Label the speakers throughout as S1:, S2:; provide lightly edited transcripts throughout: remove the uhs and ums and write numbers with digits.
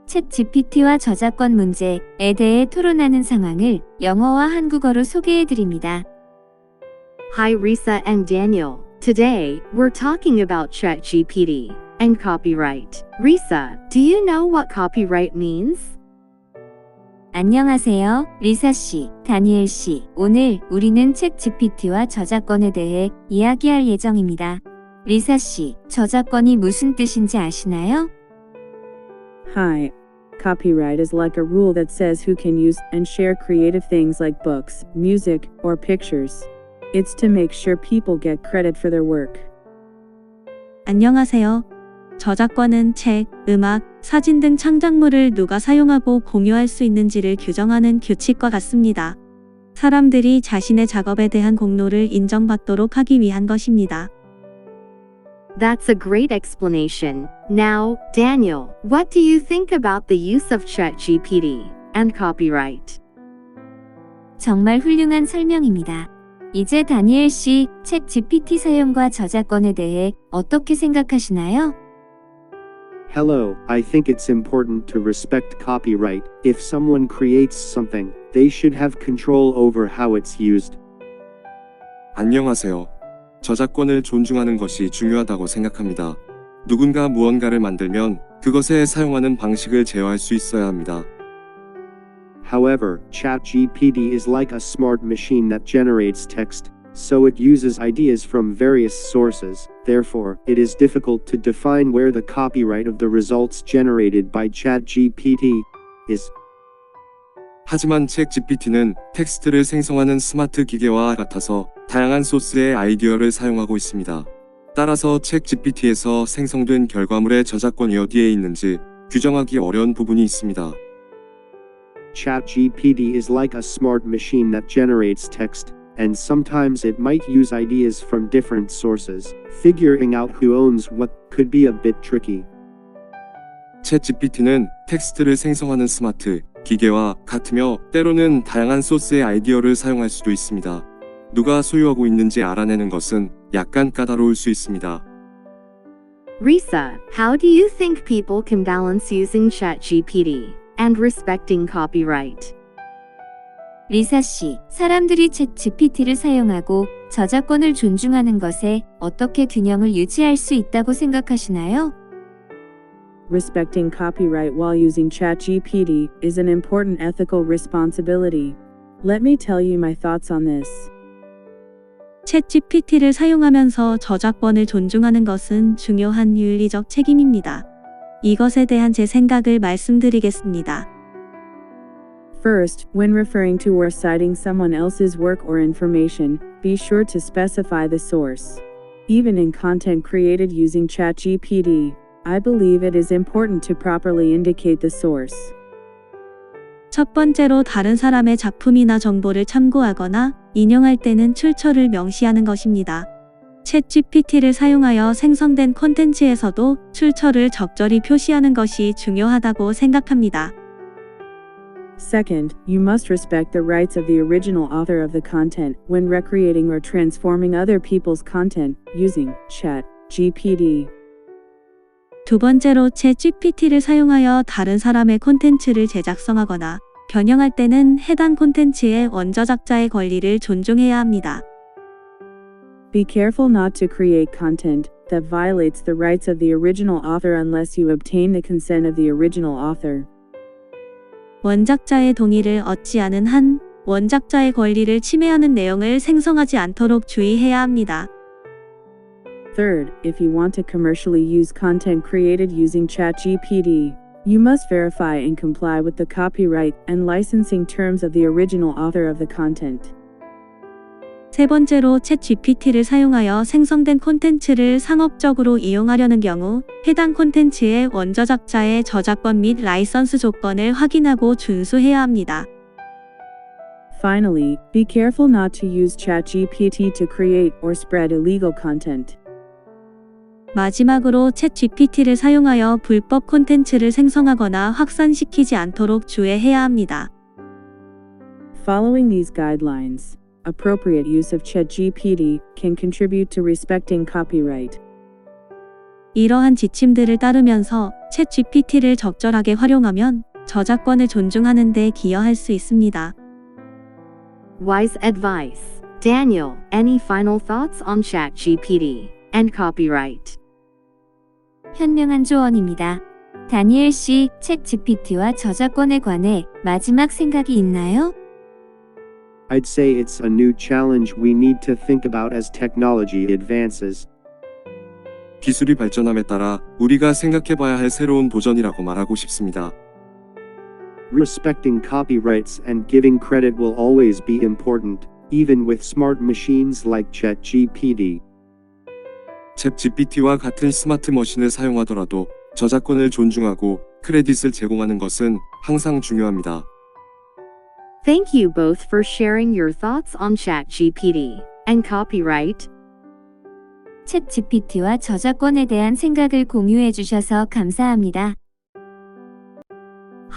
S1: 챗 GPT와 저작권 문제에 대해 토론하는 상황을 영어와 한국어로 소개해 드립니다.
S2: Hi Risa and Daniel. Today, we're talking about ChatGPT and copyright. Risa, do you know what copyright means?
S1: 안녕하세요, 리사 씨, 다니엘 씨. 오늘 우리는 챗 GPT와 저작권에 대해 이야기할 예정입니다. 리사 씨, 저작권이 무슨 뜻인지 아시나요?
S3: Hi. Copyright is like a rule that says who can use and share creative things like books, music, or pictures. It's to make sure people get credit for their work.
S4: 안녕하세요. 저작권은 책, 음악, 사진 등 창작물을 누가 사용하고 공유할 수 있는지를 규정하는 규칙과 같습니다. 사람들이 자신의 작업에 대한 공로를 인정받도록 하기 위한 것입니다.
S2: That's a great explanation. Now, Daniel, what do you think about the use of ChatGPT and copyright?
S1: 정말 훌륭한 설명입니다. 이제 다니엘 씨, 챗 GPT 사용과 저작권에 대해 어떻게 생각하시나요?
S5: Hello, I think it's important to respect copyright. If someone creates something, they should have control over how it's used.
S6: 안녕하세요. 저작권을 존중하는 것이 중요하다고 생각합니다. 누군가 무언가를 만들면 그것에 사용하는 방식을 제어할 수 있어야 합니다.
S5: However, ChatGPT is like a smart machine that generates text, so it uses ideas from various sources. Therefore, it is difficult to define where the copyright of the results generated by ChatGPT is.
S6: 하지만 챗 GPT는 텍스트를 생성하는 스마트 기계와 같아서 다양한 소스의 아이디어를 사용하고 있습니다. 따라서 챗 GPT에서 생성된 결과물의 저작권이 어디에 있는지 규정하기 어려운 부분이 있습니다.
S5: ChatGPT is like a smart machine that generates text, and sometimes it might use ideas from different sources. Figuring out who owns what could be a bit tricky.
S6: 챗 GPT는 텍스트를 생성하는 스마트 기계와 같으며 때로는 다양한 소스의 아이디어를 사용할 수도 있습니다. 누가 소유하고 있는지 알아내는 것은 약간 까다로울 수 있습니다.
S2: Risa, how do you think people can balance using ChatGPT and respecting copyright?
S1: 리사 씨, 사람들이 챗 GPT를 사용하고 저작권을 존중하는 것에 어떻게 균형을 유지할 수 있다고 생각하시나요?
S3: Respecting copyright while using ChatGPT is an important ethical responsibility. Let me tell you my thoughts on this.
S4: 챗 GPT를 사용하면서 저작권을 존중하는 것은 중요한 윤리적 책임입니다. 이것에 대한 제 생각을 말씀드리겠습니다.
S3: First, when referring to or citing someone else's work or information, be sure to specify the source. Even in content created using ChatGPT, I believe it is important to properly indicate the source.
S4: 첫 번째로 다른 사람의 작품이나 정보를 참고하거나 인용할 때는 출처를 명시하는 것입니다. 챗 GPT를 사용하여 생성된 콘텐츠에서도 출처를 적절히 표시하는 것이 중요하다고 생각합니다.
S3: Second, you must respect the rights of the original author of the content when recreating or transforming other people's content using ChatGPT.
S4: 두 번째로 챗 GPT를 사용하여 다른 사람의 콘텐츠를 제작성하거나 변형할 때는 해당 콘텐츠의 원저작자의 권리를 존중해야 합니다.
S3: Be careful not to create content that violates the rights of the original author unless you obtain the consent of the original author.
S4: 원작자의 동의를 얻지 않은 한 원작자의 권리를 침해하는 내용을 생성하지 않도록 주의해야 합니다.
S3: Third, if you want to commercially use content created using ChatGPT, you must verify and comply with the copyright and licensing terms of the original author of the content.
S4: 세 번째로 챗 GPT를 사용하여 생성된 콘텐츠를 상업적으로 이용하려는 경우 해당 콘텐츠의 원저작자의 저작권 및 라이선스 조건을 확인하고 준수해야 합니다.
S3: Finally, be careful not to use ChatGPT to create or spread illegal content.
S4: 마지막으로 챗 GPT를 사용하여 불법 콘텐츠를 생성하거나 확산시키지 않도록 주의해야 합니다.
S3: Following these guidelines, appropriate use of ChatGPT can contribute to respecting copyright.
S4: 이러한 지침들을 따르면서 챗 GPT를 적절하게 활용하면 저작권을 존중하는 데 기여할 수 있습니다.
S2: Wise advice. Daniel, any final thoughts on ChatGPT and copyright?
S1: 현명한 조언입니다. 다니엘 씨, 챗 GPT와 저작권에 관해 마지막 생각이 있나요?
S5: I'd say it's a new challenge we need to think about as technology advances.
S6: 기술이 발전함에 따라 우리가 생각해봐야 할 새로운 도전이라고 말하고 싶습니다.
S5: Respecting copyrights and giving credit will always be important, even with smart machines like ChatGPT.
S6: 챗 GPT와 같은 스마트 머신을 사용하더라도 저작권을 존중하고 크레딧을 제공하는 것은 항상 중요합니다.
S2: Thank you both for sharing your thoughts on ChatGPT and copyright.
S1: 챗 GPT와 저작권에 대한 생각을 공유해 주셔서 감사합니다.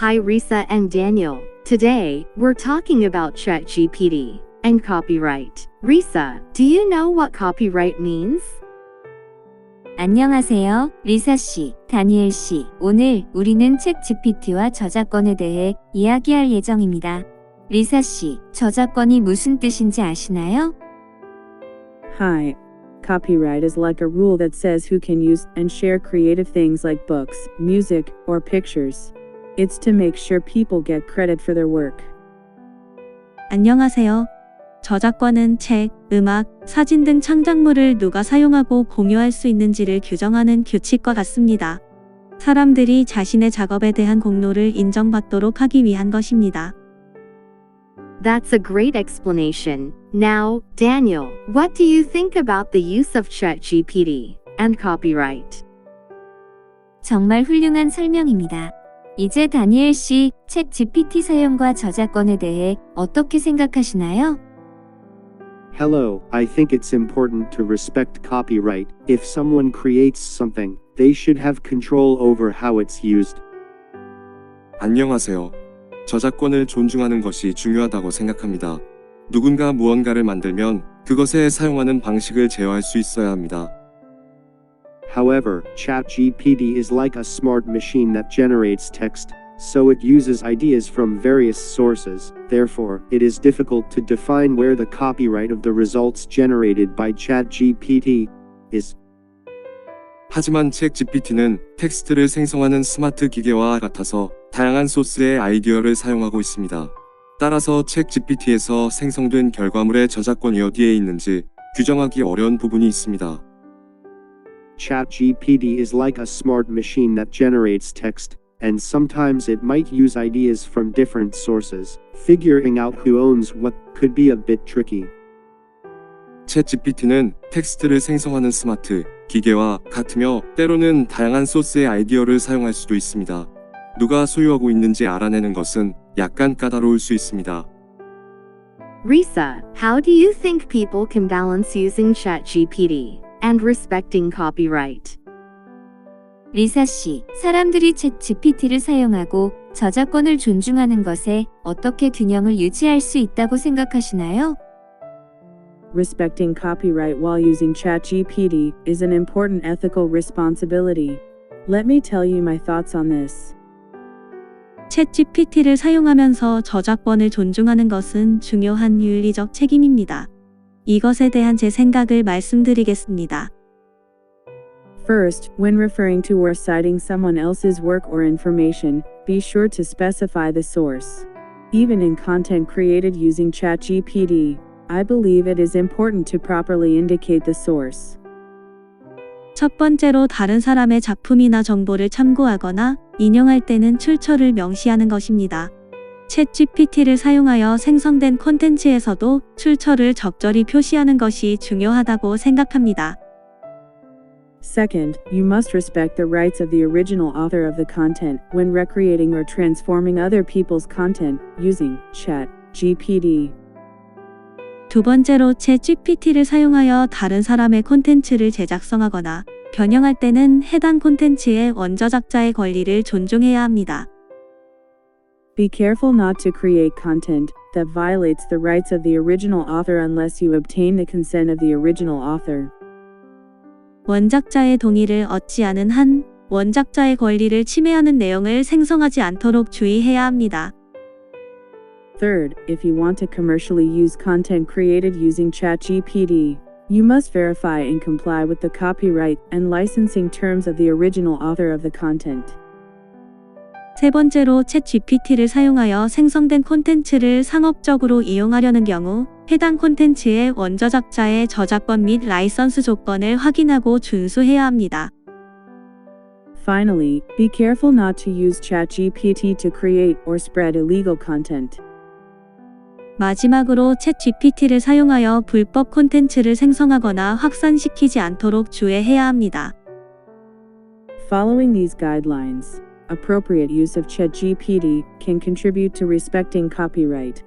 S2: Hi Risa and Daniel. Today, we're talking about ChatGPT and copyright. Risa, do you know what copyright means?
S1: 안녕하세요, 리사 씨, 다니엘 씨. 오늘 우리는 챗 GPT와 저작권에 대해 이야기할 예정입니다. 리사 씨, 저작권이 무슨 뜻인지 아시나요?
S3: Hi. Copyright is like a rule that says who can use and share creative things like books, music, or pictures. It's to make sure people get credit for their work.
S4: 안녕하세요. 저작권은 책, 음악, 사진 등 창작물을 누가 사용하고 공유할 수 있는지를 규정하는 규칙과 같습니다. 사람들이 자신의 작업에 대한 공로를 인정받도록 하기 위한 것입니다.
S2: That's a great explanation. Now, Daniel, what do you think about the use of ChatGPT and copyright?
S1: 정말 훌륭한 설명입니다. 이제 다니엘 씨, 챗 GPT 사용과 저작권에 대해 어떻게 생각하시나요?
S5: Hello, I think it's important to respect copyright. If someone creates something, they should have control over how it's used.
S6: 안녕하세요. 저작권을 존중하는 것이 중요하다고 생각합니다. 누군가 무언가를 만들면 그것에 사용하는 방식을 제어할 수 있어야 합니다.
S5: However, ChatGPT is like a smart machine that generates text, so it uses ideas from various sources. Therefore, it is difficult to define where the copyright of the results generated by ChatGPT is.
S6: 하지만 챗 GPT는 텍스트를 생성하는 스마트 기계와 같아서 다양한 소스의 아이디어를 사용하고 있습니다. 따라서 챗 GPT에서 생성된 결과물의 저작권이 어디에 있는지 규정하기 어려운 부분이 있습니다.
S5: ChatGPT is like a smart machine that generates text, and sometimes it might use ideas from different sources. Figuring out who owns what could be a bit tricky.
S6: 챗 GPT는 텍스트를 생성하는 스마트 기계와 같으며 때로는 다양한 소스의 아이디어를 사용할 수도 있습니다. 누가 소유하고 있는지 알아내는 것은 약간 까다로울 수 있습니다.
S2: Risa, how do you think people can balance using ChatGPT and respecting copyright?
S1: 리사 씨, 사람들이 챗 GPT를 사용하고 저작권을 존중하는 것에 어떻게 균형을 유지할 수 있다고 생각하시나요?
S3: Respecting copyright while using ChatGPT is an important ethical responsibility. Let me tell you my thoughts on this.
S4: 챗 GPT를 사용하면서 저작권을 존중하는 것은 중요한 윤리적 책임입니다. 이것에 대한 제 생각을 말씀드리겠습니다.
S3: First, when referring to or citing someone else's work or information, be sure to specify the source. Even in content created using ChatGPT, I believe it is important to properly indicate the source.
S4: 첫 번째로 다른 사람의 작품이나 정보를 참고하거나 인용할 때는 출처를 명시하는 것입니다. 챗 GPT를 사용하여 생성된 콘텐츠에서도 출처를 적절히 표시하는 것이 중요하다고 생각합니다.
S3: Second, you must respect the rights of the original author of the content when recreating or transforming other people's content using ChatGPT.
S4: 두 번째로 챗 GPT를 사용하여 다른 사람의 콘텐츠를 제작성하거나 변형할 때는 해당 콘텐츠의 원저작자의 권리를 존중해야 합니다.
S3: Be careful not to create content that violates the rights of the original author unless you obtain the consent of the original author.
S4: 원작자의 동의를 얻지 않은 한 원작자의 권리를 침해하는 내용을 생성하지 않도록 주의해야 합니다.
S3: Third, if you want to commercially use content created using ChatGPT, you must verify and comply with the copyright and licensing terms of the original author of the content.
S4: 세 번째로 챗 GPT를 사용하여 생성된 콘텐츠를 상업적으로 이용하려는 경우 해당 콘텐츠의 원저작자의 저작권 및 라이선스 조건을 확인하고 준수해야 합니다.
S3: Finally, be careful not to use ChatGPT to create or spread illegal content.
S4: 마지막으로 챗 GPT를 사용하여 불법 콘텐츠를 생성하거나 확산시키지 않도록 주의해야 합니다.
S3: Following these guidelines, appropriate use of ChatGPT can contribute to respecting copyright.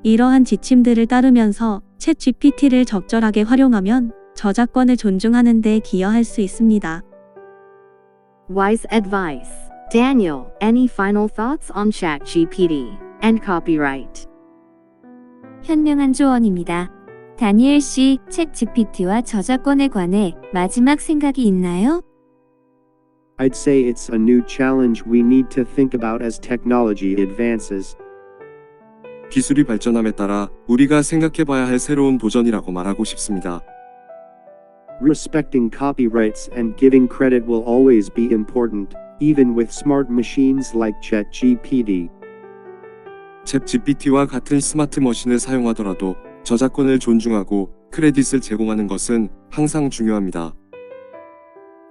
S4: 이러한 지침들을 따르면서 챗 GPT를 적절하게 활용하면 저작권을 존중하는 데 기여할 수 있습니다.
S2: Wise advice. Daniel, any final thoughts on ChatGPT and copyright?
S1: 현명한 조언입니다. 다니엘 씨, 챗 GPT와 저작권에 관해 마지막 생각이 있나요?
S5: I'd say it's a new challenge we need to think about as technology advances.
S6: 기술이 발전함에 따라 우리가 생각해봐야 할 새로운 도전이라고 말하고 싶습니다.
S5: Respecting copyrights and giving credit will always be important, even with smart machines like ChatGPT.
S6: 챗 GPT와 같은 스마트 머신을 사용하더라도 저작권을 존중하고 크레딧을 제공하는 것은 항상 중요합니다.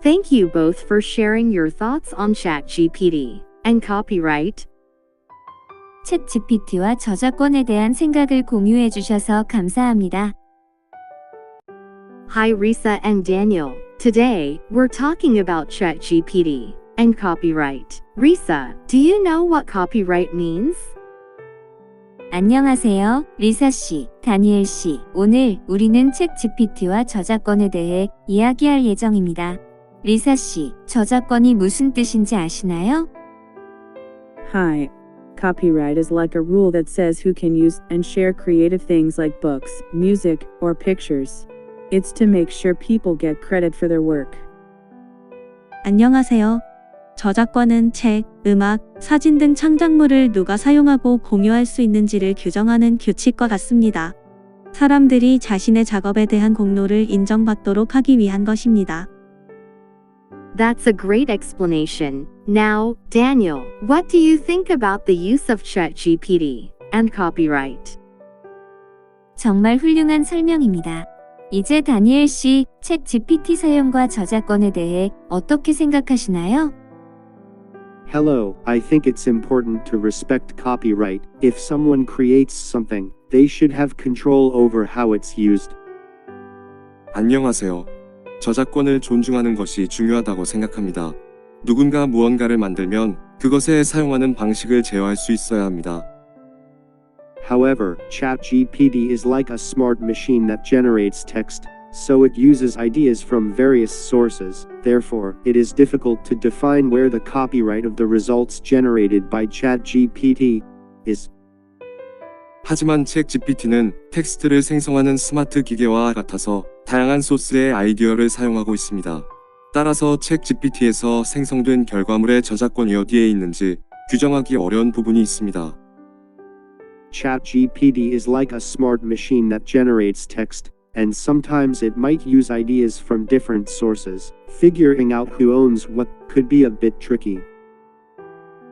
S2: Thank you both for sharing your thoughts on ChatGPT and copyright.
S1: 챗 GPT와 저작권에 대한 생각을 공유해 주셔서 감사합니다.
S2: Hi Risa and Daniel. Today, we're talking about ChatGPT and copyright. Risa, do you know what copyright means?
S1: 안녕하세요, 리사 씨, 다니엘 씨. 오늘 우리는 챗 GPT와 저작권에 대해 이야기할 예정입니다. 리사 씨, 저작권이 무슨 뜻인지 아시나요?
S3: Hi. Copyright is like a rule that says who can use and share creative things like books, music, or pictures. It's to make sure people get credit for their work.
S4: 안녕하세요. 저작권은 책, 음악, 사진 등 창작물을 누가 사용하고 공유할 수 있는지를 규정하는 규칙과 같습니다. 사람들이 자신의 작업에 대한 공로를 인정받도록 하기 위한 것입니다.
S2: That's a great explanation. Now, Daniel, what do you think about the use of ChatGPT and copyright?
S1: 정말 훌륭한 설명입니다. 이제 다니엘 씨, 챗 GPT 사용과 저작권에 대해 어떻게 생각하시나요?
S5: Hello, I think it's important to respect copyright. If someone creates something, they should have control over how it's used.
S6: 안녕하세요. 저작권을 존중하는 것이 중요하다고 생각합니다. 누군가 무언가를 만들면 그것에 사용하는 방식을 제어할 수 있어야 합니다.
S5: However, ChatGPT is like a smart machine that generates text, so it uses ideas from various sources. Therefore, it is difficult to define where the copyright of the results generated by ChatGPT is.
S6: 하지만 챗 GPT는 텍스트를 생성하는 스마트 기계와 같아서 다양한 소스의 아이디어를 사용하고 있습니다. 따라서 챗 GPT에서 생성된 결과물의 저작권이 어디에 있는지 규정하기 어려운 부분이 있습니다.
S5: ChatGPT is like a smart machine that generates text, and sometimes it might use ideas from different sources. Figuring out who owns what could be a bit tricky.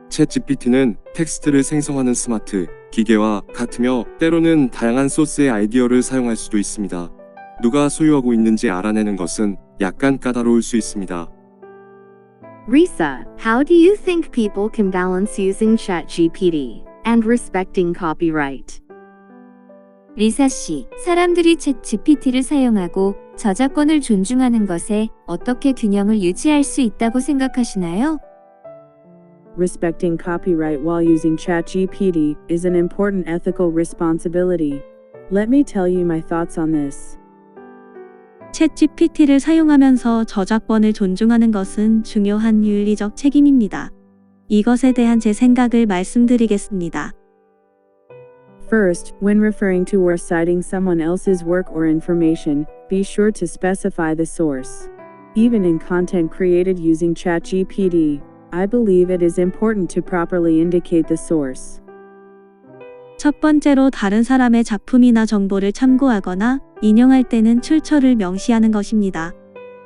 S6: 챗 GPT는 텍스트를 생성하는 스마트 기계와 같으며 때로는 다양한 소스의 아이디어를 사용할 수도 있습니다. 누가 소유하고 있는지 알아내는 것은 약간 까다로울 수 있습니다.
S2: Risa, how do you think people can balance using ChatGPT and respecting copyright?
S1: 리사 씨, 사람들이 챗 GPT를 사용하고 저작권을 존중하는 것에 어떻게 균형을 유지할 수 있다고 생각하시나요?
S3: Respecting copyright while using ChatGPT is an important ethical responsibility. Let me tell you my thoughts on this.
S4: 챗 GPT를 사용하면서 저작권을 존중하는 것은 중요한 윤리적 책임입니다. 이것에 대한 제 생각을 말씀드리겠습니다.
S3: First, when referring to or citing someone else's work or information, be sure to specify the source. Even in content created using ChatGPT, I believe it is important to properly indicate the source.
S4: 첫 번째로 다른 사람의 작품이나 정보를 참고하거나 인용할 때는 출처를 명시하는 것입니다.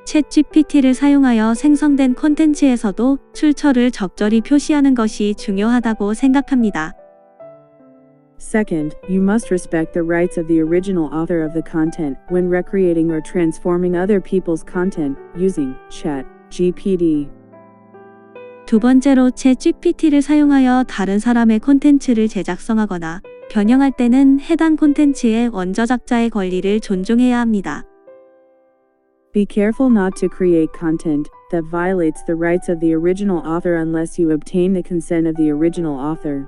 S4: 챗 GPT를 사용하여 생성된 콘텐츠에서도 출처를 적절히 표시하는 것이 중요하다고 생각합니다.
S3: Second, you must respect the rights of the original author of the content when recreating or transforming other people's content using ChatGPT.
S4: 두 번째로 챗 GPT를 사용하여 다른 사람의 콘텐츠를 제작성하거나 변형할 때는 해당 콘텐츠의 원저작자의 권리를 존중해야 합니다.
S3: Be careful not to create content that violates the rights of the original author unless you obtain the consent of the original author.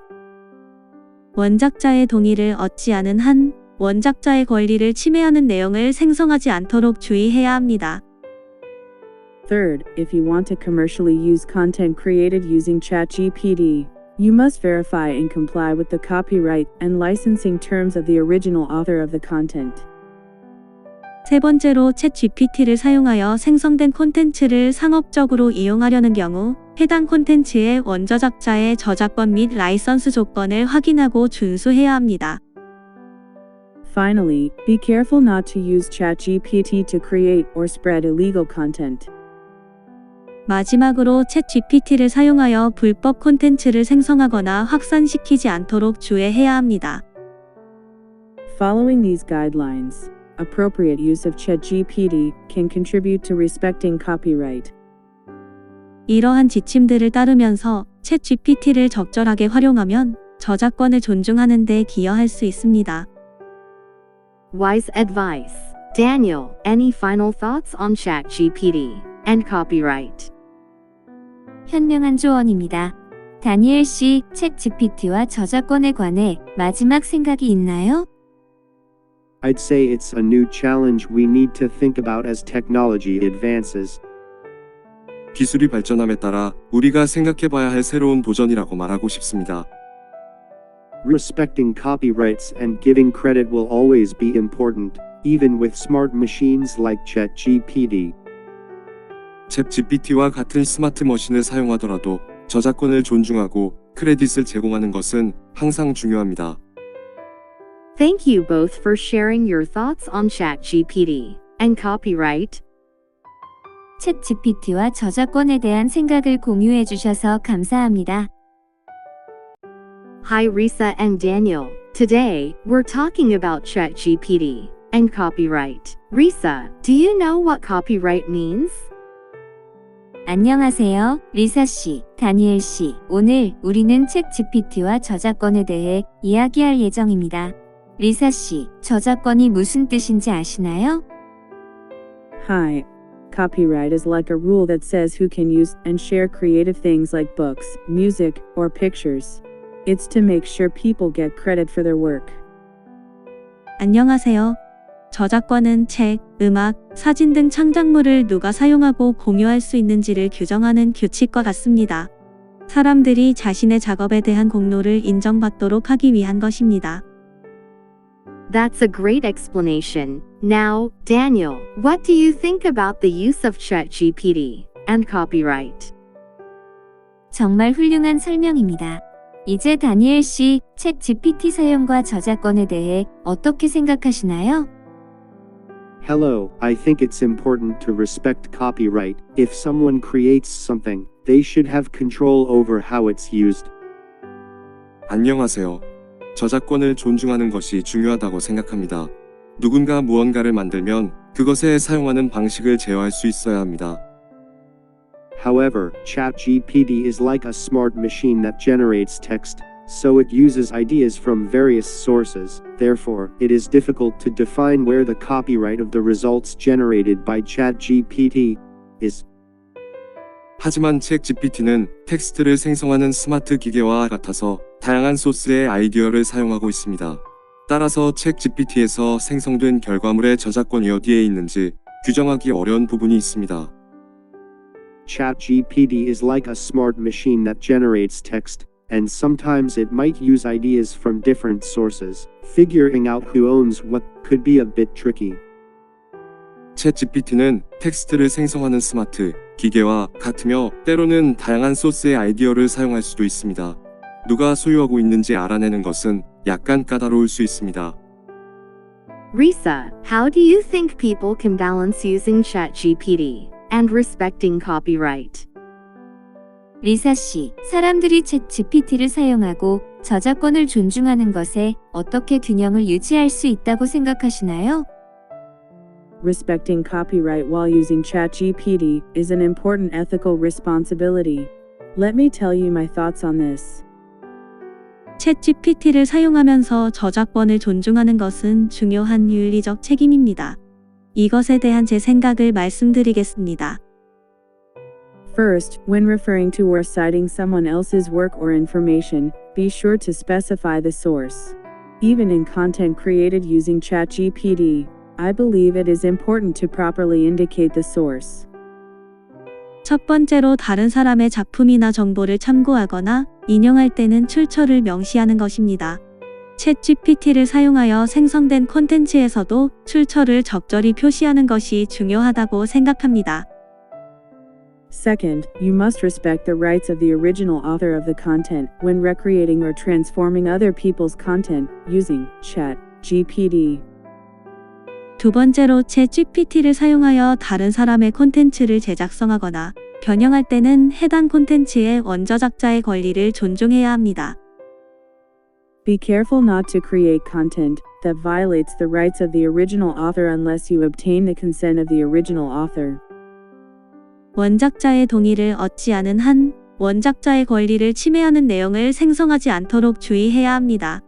S4: 원작자의 동의를 얻지 않은 한 원작자의 권리를 침해하는 내용을 생성하지 않도록 주의해야 합니다.
S3: Third, if you want to commercially use content created using ChatGPT, you must verify and comply with the copyright and licensing terms of the original author of the content.
S4: 세 번째로 챗 GPT를 사용하여 생성된 콘텐츠를 상업적으로 이용하려는 경우 해당 콘텐츠의 원저작자의 저작권 및 라이선스 조건을 확인하고 준수해야 합니다.
S3: Finally, be careful not to use ChatGPT to create or spread illegal content.
S4: 마지막으로 챗 GPT를 사용하여 불법 콘텐츠를 생성하거나 확산시키지 않도록 주의해야 합니다.
S3: Following these guidelines, appropriate use of ChatGPT can contribute to respecting copyright.
S4: 이러한 지침들을 따르면서 챗 GPT를 적절하게 활용하면 저작권을 존중하는 데 기여할 수 있습니다.
S2: Wise advice. Daniel, any final thoughts on ChatGPT and copyright?
S1: 현명한 조언입니다. 다니엘 씨, 챗 GPT와 저작권에 관해 마지막 생각이 있나요?
S5: I'd say it's a new challenge we need to think about as technology advances.
S6: 기술이 발전함에 따라 우리가 생각해봐야 할 새로운 도전이라고 말하고 싶습니다.
S5: Respecting copyrights and giving credit will always be important, even with smart machines like ChatGPT.
S6: 챗 GPT와 같은 스마트 머신을 사용하더라도 저작권을 존중하고 크레딧을 제공하는 것은 항상 중요합니다.
S2: Thank you both for sharing your thoughts on ChatGPT and copyright.
S1: 챗 GPT와 저작권에 대한 생각을 공유해 주셔서 감사합니다.
S2: Hi Risa and Daniel. Today, we're talking about ChatGPT and copyright. Risa, do you know what copyright means?
S1: 안녕하세요, 리사 씨, 다니엘 씨. 오늘 우리는 챗 GPT와 저작권에 대해 이야기할 예정입니다. 리사 씨, 저작권이 무슨 뜻인지 아시나요?
S3: Hi. Copyright is like a rule that says who can use and share creative things like books, music, or pictures. It's to make sure people get credit for their work.
S4: 안녕하세요. 저작권은 책, 음악, 사진 등 창작물을 누가 사용하고 공유할 수 있는지를 규정하는 규칙과 같습니다. 사람들이 자신의 작업에 대한 공로를 인정받도록 하기 위한 것입니다.
S2: That's a great explanation. Now, Daniel, what do you think about the use of ChatGPT and copyright?
S1: 정말 훌륭한 설명입니다. 이제 다니엘 씨, 챗 GPT 사용과 저작권에 대해 어떻게 생각하시나요?
S5: Hello, I think it's important to respect copyright. If someone creates something, they should have control over how it's used.
S6: 안녕하세요. 저작권을 존중하는 것이 중요하다고 생각합니다. 누군가 무언가를 만들면 그것에 사용하는 방식을 제어할 수 있어야 합니다.
S5: However, ChatGPT is like a smart machine that generates text, so it uses ideas from various sources. Therefore, it is difficult to define where the copyright of the results generated by ChatGPT is.
S6: 하지만 챗 GPT는 텍스트를 생성하는 스마트 기계와 같아서 다양한 소스의 아이디어를 사용하고 있습니다. 따라서 챗 GPT에서 생성된 결과물의 저작권이 어디에 있는지 규정하기 어려운 부분이 있습니다.
S5: ChatGPT is like a smart machine that generates text, and sometimes it might use ideas from different sources. Figuring out who owns what could be a bit tricky.
S6: 챗GPT는 텍스트를 생성하는 스마트 기계와 같으며 때로는 다양한 소스의 아이디어를 사용할 수도 있습니다. 누가 소유하고 있는지 알아내는 것은 약간 까다로울 수 있습니다.
S2: Risa, how do you think people can balance using ChatGPT and respecting copyright?
S1: 리사 씨, 사람들이 챗 GPT를 사용하고 저작권을 존중하는 것에 어떻게 균형을 유지할 수 있다고 생각하시나요?
S3: Respecting copyright while using ChatGPT is an important ethical responsibility. Let me tell you my thoughts on this.
S4: 챗GPT를 사용하면서 저작권을 존중하는 것은 중요한 윤리적 책임입니다. 이것에 대한 제 생각을 말씀드리겠습니다.
S3: First, when referring to or citing someone else's work or information, be sure to specify the source. Even in content created using ChatGPT, I believe it is important to properly indicate the source.
S4: 첫 번째로 다른 사람의 작품이나 정보를 참고하거나 인용할 때는 출처를 명시하는 것입니다. 챗GPT를 사용하여 생성된 콘텐츠에서도 출처를 적절히 표시하는 것이 중요하다고 생각합니다.
S3: Second, you must respect the rights of the original author of the content when recreating or transforming other people's content using ChatGPT.
S4: 두 번째로 챗GPT를 사용하여 다른 사람의 콘텐츠를 제작성하거나 변형할 때는 해당 콘텐츠의 원저작자의 권리를 존중해야 합니다.
S3: Be careful not to create content that violates the rights of the original author unless you obtain the consent of the original author.
S4: 원작자의 동의를 얻지 않은 한 원작자의 권리를 침해하는 내용을 생성하지 않도록 주의해야 합니다.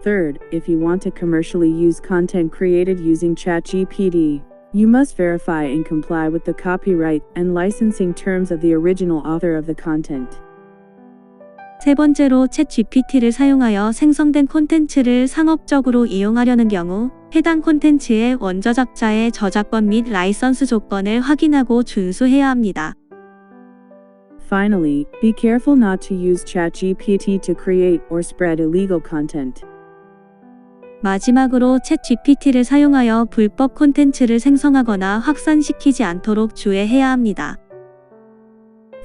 S3: Third, if you want to commercially use content created using ChatGPT, you must verify and comply with the copyright and licensing terms of the original author of the content.
S4: 세 번째로 챗GPT를 사용하여 생성된 콘텐츠를 상업적으로 이용하려는 경우 해당 콘텐츠의 원저작자의 저작권 및 라이선스 조건을 확인하고 준수해야 합니다.
S3: Finally, be careful not to use ChatGPT to create or spread illegal content.
S4: 마지막으로 챗GPT를 사용하여 불법 콘텐츠를 생성하거나 확산시키지 않도록 주의해야 합니다.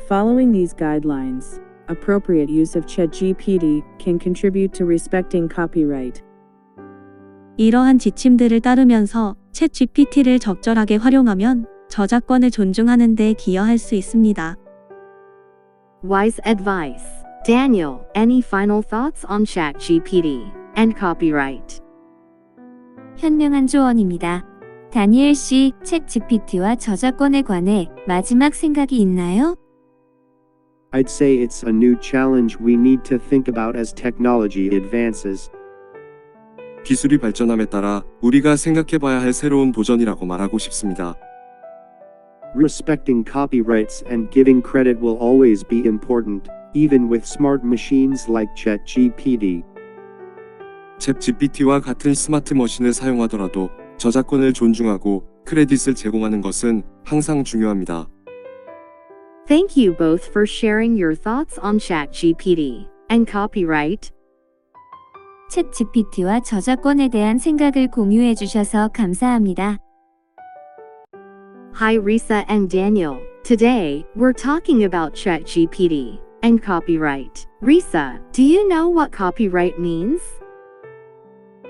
S3: Following these guidelines, appropriate use of ChatGPT can contribute to respecting copyright.
S4: 이러한 지침들을 따르면서 챗GPT를 적절하게 활용하면 저작권을 존중하는 데 기여할 수 있습니다.
S2: Wise advice. Daniel, any final thoughts on ChatGPT and copyright?
S1: 현명한 조언입니다. 다니엘 씨, 챗 GPT와 저작권에 관해 마지막 생각이 있나요?
S5: I'd say it's a new challenge we need to think about as technology advances.
S6: 기술이 발전함에 따라 우리가 생각해봐야 할 새로운 도전이라고 말하고 싶습니다.
S5: Respecting copyrights and giving credit will always be important, even with smart machines like ChatGPT.
S6: 챗GPT와 같은 스마트 머신을 사용하더라도 저작권을 존중하고 크레딧을 제공하는 것은 항상 중요합니다.
S2: Thank you both for sharing your thoughts on ChatGPT and copyright.
S1: 챗 GPT와 저작권에 대한 생각을 공유해 주셔서 감사합니다.
S2: Hi Risa and Daniel. Today, we're talking about ChatGPT and copyright. Risa, do you know what copyright means?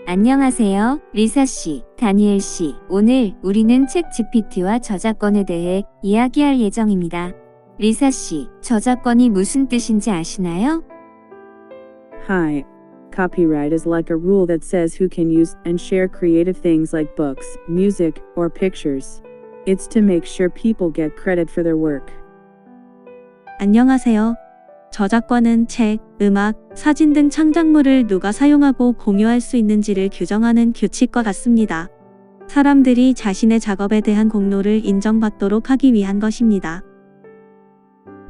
S1: 안녕하세요, 리사 씨, 다니엘 씨. 오늘 우리는 챗 GPT와 저작권에 대해 이야기할 예정입니다. 리사 씨, 저작권이 무슨 뜻인지 아시나요?
S3: Hi. Copyright is like a rule that says who can use and share creative things like books, music, or pictures. It's to make sure people get credit for their work.
S4: 안녕하세요. 저작권은 책, 음악, 사진 등 창작물을 누가 사용하고 공유할 수 있는지를 규정하는 규칙과 같습니다. 사람들이 자신의 작업에 대한 공로를 인정받도록 하기 위한 것입니다.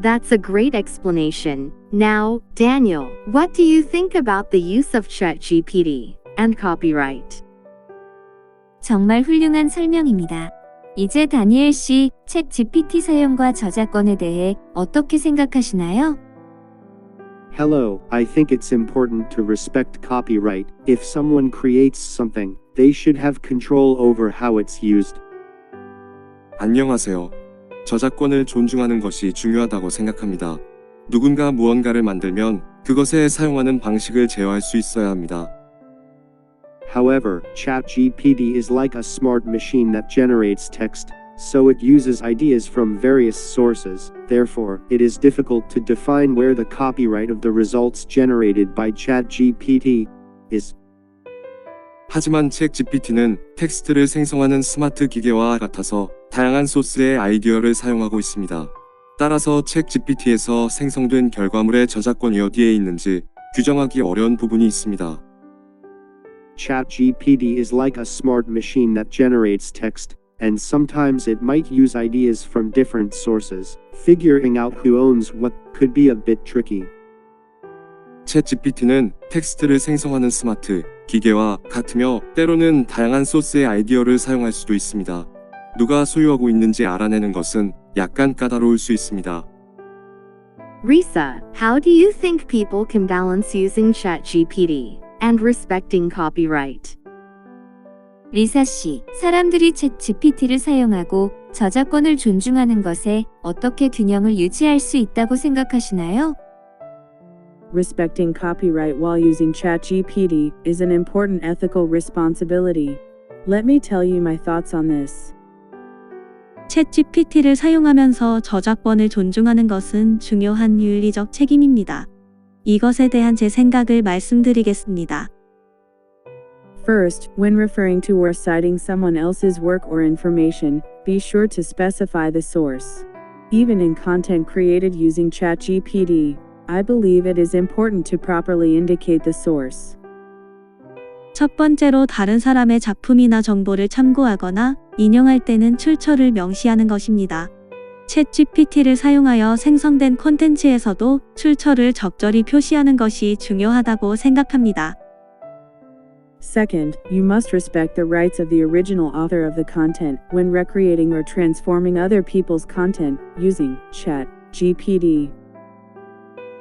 S2: That's a great explanation. Now, Daniel, what do you think about the use of ChatGPT and copyright?
S1: 정말 훌륭한 설명입니다. 이제 다니엘 씨, 챗 GPT 사용과 저작권에 대해 어떻게 생각하시나요?
S5: Hello, I think it's important to respect copyright. If someone creates something, they should have control over how it's used.
S6: 안녕하세요. 저작권을 존중하는 것이 중요하다고 생각합니다. 누군가 무언가를 만들면 그것에 사용하는 방식을 제어할 수 있어야 합니다.
S5: However, ChatGPT is like a smart machine that generates text, so it uses ideas from various sources. Therefore, it is difficult to define where the copyright of the results generated by ChatGPT is.
S6: 하지만 챗 GPT는 텍스트를 생성하는 스마트 기계와 같아서 다양한 소스의 아이디어를 사용하고 있습니다. 따라서 챗 GPT에서 생성된 결과물의 저작권이 어디에 있는지 규정하기 어려운 부분이 있습니다.
S5: ChatGPT is like a smart machine that generates text, and sometimes it might use ideas from different sources. Figuring out who owns what could be a bit tricky.
S6: 챗 GPT는 텍스트를 생성하는 스마트 기계와 같으며 때로는 다양한 소스의 아이디어를 사용할 수도 있습니다. 누가 소유하고 있는지 알아내는 것은 약간 까다로울 수 있습니다.
S2: Risa, how do you think people can balance using ChatGPT and respecting copyright?
S1: 리사 씨, 사람들이 챗 GPT를 사용하고 저작권을 존중하는 것에 어떻게 균형을 유지할 수 있다고 생각하시나요?
S3: Respecting copyright while using ChatGPT is an important ethical responsibility. Let me tell you my thoughts on this.
S4: 챗 GPT를 사용하면서 저작권을 존중하는 것은 중요한 윤리적 책임입니다. 이것에 대한 제 생각을 말씀드리겠습니다.
S3: First, when referring to or citing someone else's work or information, be sure to specify the source. Even in content created using ChatGPT, I believe it is important to properly indicate the source.
S4: 첫 번째로 다른 사람의 작품이나 정보를 참고하거나 인용할 때는 출처를 명시하는 것입니다. 챗 GPT를 사용하여 생성된 콘텐츠에서도 출처를 적절히 표시하는 것이 중요하다고 생각합니다.
S3: Second, you must respect the rights of the original author of the content when recreating or transforming other people's content using ChatGPT.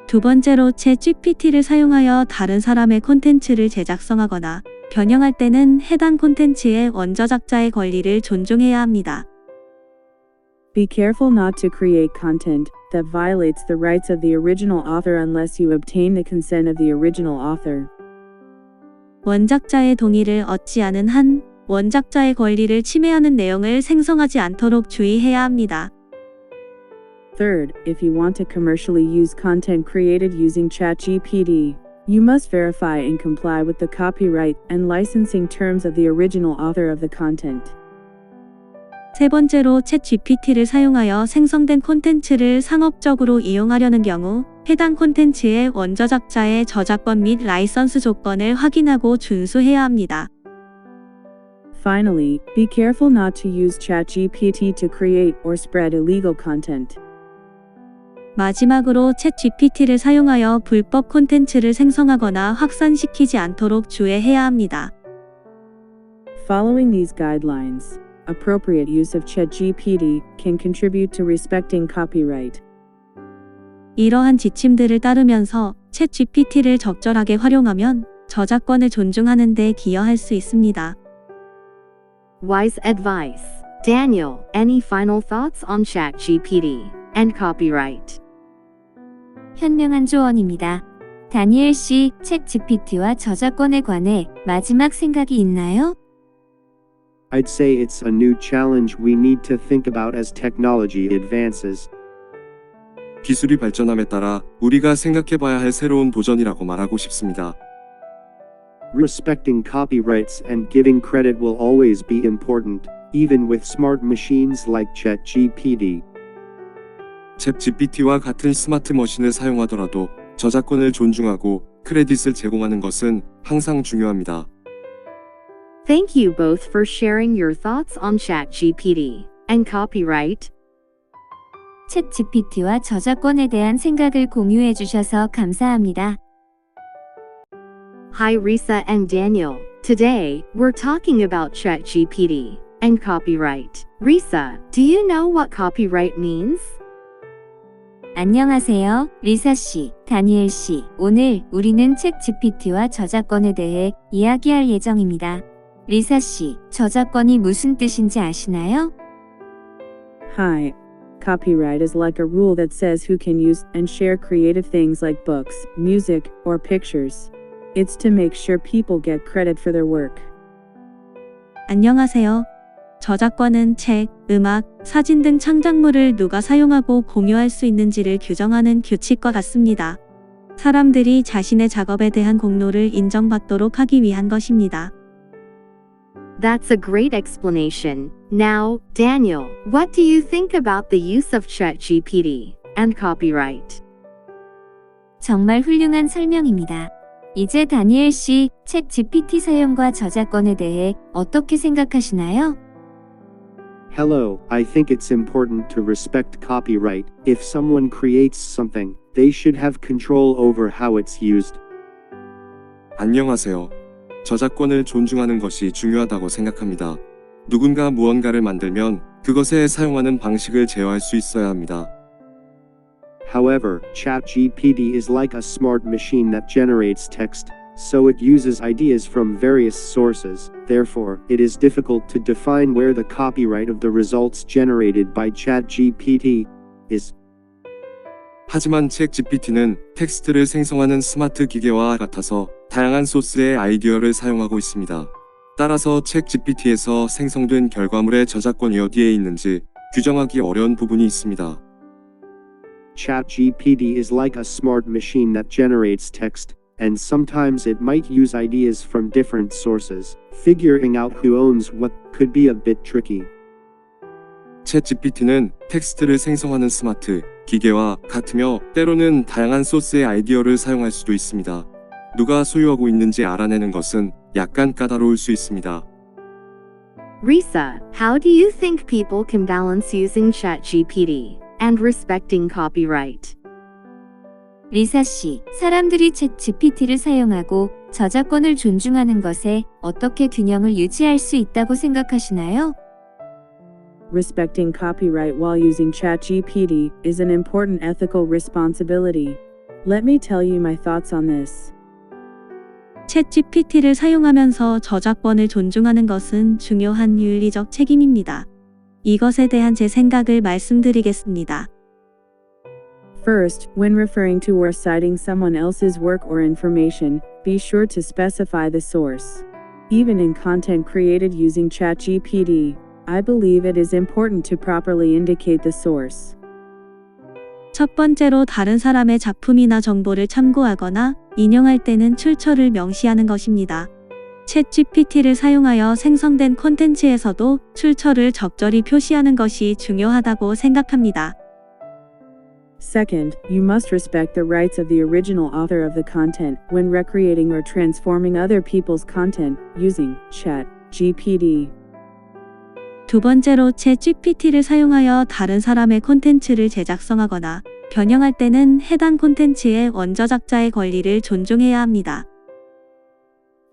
S4: 두 번째로 챗 GPT를 사용하여 다른 사람의 콘텐츠를 제작성하거나 변형할 때는 해당 콘텐츠의 원저작자의 권리를 존중해야 합니다.
S3: Be careful not to create content that violates the rights of the original author unless you obtain the consent of the original author.
S4: 원작자의 동의를 얻지 않은 한 원작자의 권리를 침해하는 내용을 생성하지 않도록 주의해야 합니다.
S3: Third, if you want to commercially use content created using ChatGPT, you must verify and comply with the copyright and licensing terms of the original author of the content.
S4: 세 번째로 챗 GPT를 사용하여 생성된 콘텐츠를 상업적으로 이용하려는 경우 해당 콘텐츠의 원저작자의 저작권 및 라이선스 조건을 확인하고 준수해야 합니다.
S3: Finally, be careful not to use ChatGPT to create or spread illegal content.
S4: 마지막으로 챗 GPT를 사용하여 불법 콘텐츠를 생성하거나 확산시키지 않도록 주의해야 합니다.
S3: Following these guidelines, appropriate use of ChatGPT can contribute to respecting copyright.
S4: 이러한 지침들을 따르면서 챗 GPT를 적절하게 활용하면 저작권을 존중하는 데 기여할 수 있습니다.
S2: Wise advice. Daniel, any final thoughts on ChatGPT and copyright?
S1: 현명한 조언입니다. 다니엘 씨, 챗 GPT와 저작권에 관해 마지막 생각이 있나요?
S5: I'd say it's a new challenge we need to think about as technology advances.
S6: 기술이 발전함에 따라 우리가 생각해봐야 할 새로운 도전이라고 말하고 싶습니다.
S5: Respecting copyrights and giving credit will always be important, even with smart machines like ChatGPT.
S6: 챗 GPT와 같은 스마트 머신을 사용하더라도 저작권을 존중하고 크레딧을 제공하는 것은 항상 중요합니다.
S2: Thank you both for sharing your thoughts on ChatGPT and copyright.
S1: 챗 GPT와 저작권에 대한 생각을 공유해 주셔서 감사합니다.
S2: Hi Risa and Daniel. Today, we're talking about ChatGPT and copyright. Risa, do you know what copyright means?
S1: 안녕하세요, 리사 씨, 다니엘 씨. 오늘 우리는 챗 GPT와 저작권에 대해 이야기할 예정입니다. 리사 씨, 저작권이 무슨 뜻인지 아시나요?
S3: Hi. Copyright is like a rule that says who can use and share creative things like books, music, or pictures. It's to make sure people get credit for their work.
S4: 안녕하세요. 저작권은 책, 음악, 사진 등 창작물을 누가 사용하고 공유할 수 있는지를 규정하는 규칙과 같습니다. 사람들이 자신의 작업에 대한 공로를 인정받도록 하기 위한 것입니다.
S2: That's a great explanation. Now, Daniel, what do you think about the use of ChatGPT and copyright?
S1: 정말 훌륭한 설명입니다. 이제 다니엘 씨, 챗 GPT 사용과 저작권에 대해 어떻게 생각하시나요?
S5: Hello, I think it's important to respect copyright. If someone creates something, they should have control over how it's used.
S6: 안녕하세요. 저작권을 존중하는 것이 중요하다고 생각합니다. 누군가 무언가를 만들면 그것에 사용하는 방식을 제어할 수 있어야 합니다.
S5: However, ChatGPT is like a smart machine that generates text, so it uses ideas from various sources. Therefore, it is difficult to define where the copyright of the results generated by ChatGPT is.
S6: 하지만 책 GPT는 텍스트를 생성하는 스마트 기계와 같아서 다양한 소스의 아이디어를 사용하고 있습니다. 따라서 책 GPT에서 생성된 결과물의 저작권이 어디에 있는지 규정하기 어려운 부분이 있습니다.
S5: ChatGPT is like a smart machine that generates text, and sometimes it might use ideas from different sources. Figuring out who owns what could be a bit tricky.
S6: 챗 GPT는 텍스트를 생성하는 스마트 기계와 같으며 때로는 다양한 소스의 아이디어를 사용할 수도 있습니다. 누가 소유하고 있는지 알아내는 것은 약간 까다로울 수 있습니다.
S2: Risa, how do you think people can balance using ChatGPT and respecting copyright?
S1: 리사 씨, 사람들이 챗 GPT를 사용하고 저작권을 존중하는 것에 어떻게 균형을 유지할 수 있다고 생각하시나요?
S3: Respecting copyright while using ChatGPT is an important ethical responsibility. Let me tell you my thoughts on this.
S4: 챗 GPT를 사용하면서 저작권을 존중하는 것은 중요한 윤리적 책임입니다. 이것에 대한 제 생각을 말씀드리겠습니다.
S3: First, when referring to or citing someone else's work or information, be sure to specify the source. Even in content created using ChatGPT, I believe it is important to properly indicate the source.
S4: 첫 번째로 다른 사람의 작품이나 정보를 참고하거나 인용할 때는 출처를 명시하는 것입니다. 챗 GPT를 사용하여 생성된 콘텐츠에서도 출처를 적절히 표시하는 것이 중요하다고 생각합니다.
S3: Second, you must respect the rights of the original author of the content when recreating or transforming other people's content using ChatGPT.
S4: 두 번째로 챗 GPT를 사용하여 다른 사람의 콘텐츠를 제작성하거나 변형할 때는 해당 콘텐츠의 원저작자의 권리를 존중해야 합니다.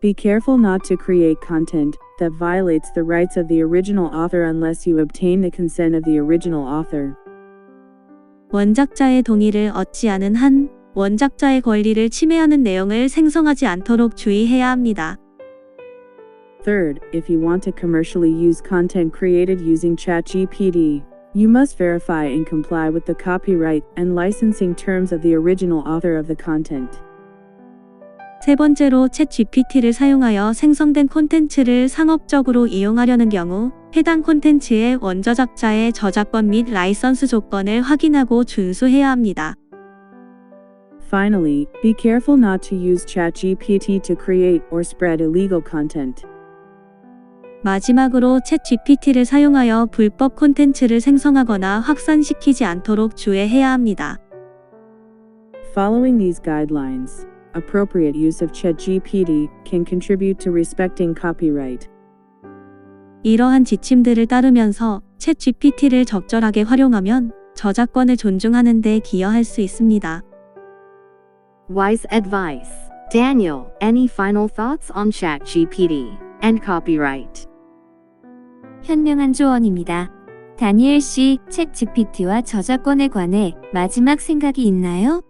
S3: Be careful not to create content that violates the rights of the original author unless you obtain the consent of the original author.
S4: 원작자의 동의를 얻지 않은 한 원작자의 권리를 침해하는 내용을 생성하지 않도록 주의해야 합니다.
S3: Third, if you want to commercially use content created using ChatGPT, you must verify and comply with the copyright and licensing terms of the original author of the content.
S4: 세 번째로 챗 GPT를 사용하여 생성된 콘텐츠를 상업적으로 이용하려는 경우 해당 콘텐츠의 원저작자의 저작권 및 라이선스 조건을 확인하고 준수해야 합니다.
S3: Finally, be careful not to use ChatGPT to create or spread illegal content.
S4: 마지막으로 챗 GPT를 사용하여 불법 콘텐츠를 생성하거나 확산시키지 않도록 주의해야 합니다.
S3: Following these guidelines, appropriate use of ChatGPT can contribute to respecting copyright.
S4: 이러한 지침들을 따르면서 챗 GPT를 적절하게 활용하면 저작권을 존중하는 데 기여할 수 있습니다.
S2: Wise advice. Daniel, any final thoughts on ChatGPT and copyright?
S1: 현명한 조언입니다. 다니엘 씨, 챗 GPT와 저작권에 관해 마지막 생각이 있나요?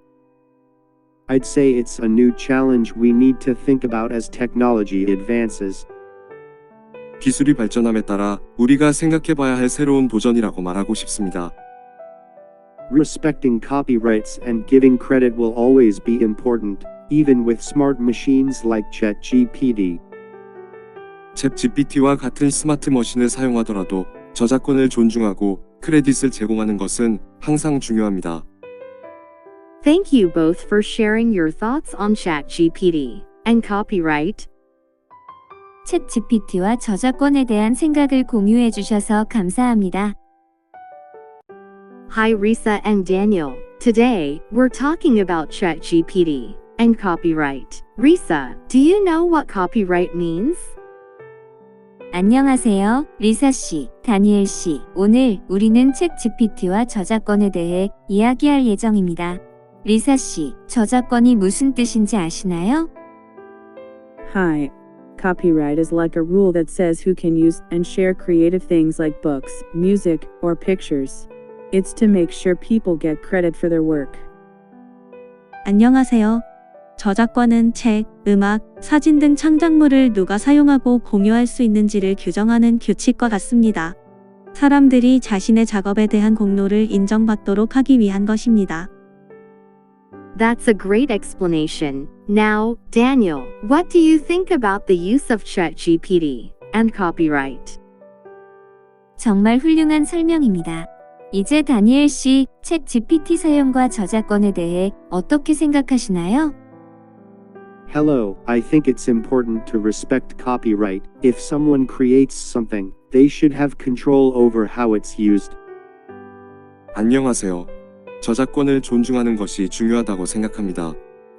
S5: I'd say it's a new challenge we need to think about as technology advances.
S6: 기술이 발전함에 따라 우리가 생각해봐야 할 새로운 도전이라고 말하고 싶습니다.
S5: Respecting copyrights and giving credit will always be important, even with smart machines like ChatGPT.
S6: 챗GPT와 같은 스마트 머신을 사용하더라도 저작권을 존중하고 크레딧을 제공하는 것은 항상 중요합니다.
S2: Thank you both for sharing your thoughts on ChatGPT and copyright.
S1: 챗 GPT와 저작권에 대한 생각을 공유해 주셔서 감사합니다.
S2: Hi Risa and Daniel. Today, we're talking about ChatGPT and copyright. Risa, do you know what copyright means?
S1: 안녕하세요, 리사 씨, 다니엘 씨. 오늘 우리는 챗 GPT와 저작권에 대해 이야기할 예정입니다. 리사 씨, 저작권이 무슨 뜻인지 아시나요?
S3: Hi. Copyright is like a rule that says who can use and share creative things like books, music, or pictures. It's to make sure people get credit for their work.
S4: 안녕하세요. 저작권은 책, 음악, 사진 등 창작물을 누가 사용하고 공유할 수 있는지를 규정하는 규칙과 같습니다. 사람들이 자신의 작업에 대한 공로를 인정받도록 하기 위한 것입니다.
S2: That's a great explanation. Now, Daniel, what do you think about the use of ChatGPT and copyright?
S1: 정말 훌륭한 설명입니다. 이제 다니엘 씨, 챗 GPT 사용과 저작권에 대해 어떻게 생각하시나요?
S5: Hello, I think it's important to respect copyright. If someone creates something, they should have control over how it's used.
S6: 안녕하세요. 저작권을 존중하는 것이 중요하다고 생각합니다.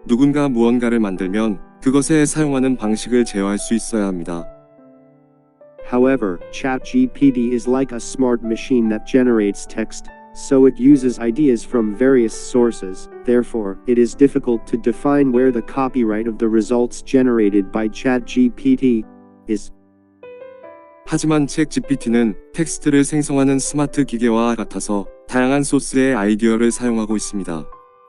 S6: 누군가 무언가를 만들면 그것에 사용하는 방식을 제어할 수 있어야 합니다.
S5: However, ChatGPT is like a smart machine that generates text, so it uses ideas from various sources. Therefore, it is difficult to define where the copyright of the results generated by ChatGPT is.
S6: 하지만 챗GPT는 텍스트를 생성하는 스마트 기계와 같아서 다양한 소스의 아이디어를 사용하고 있습니다.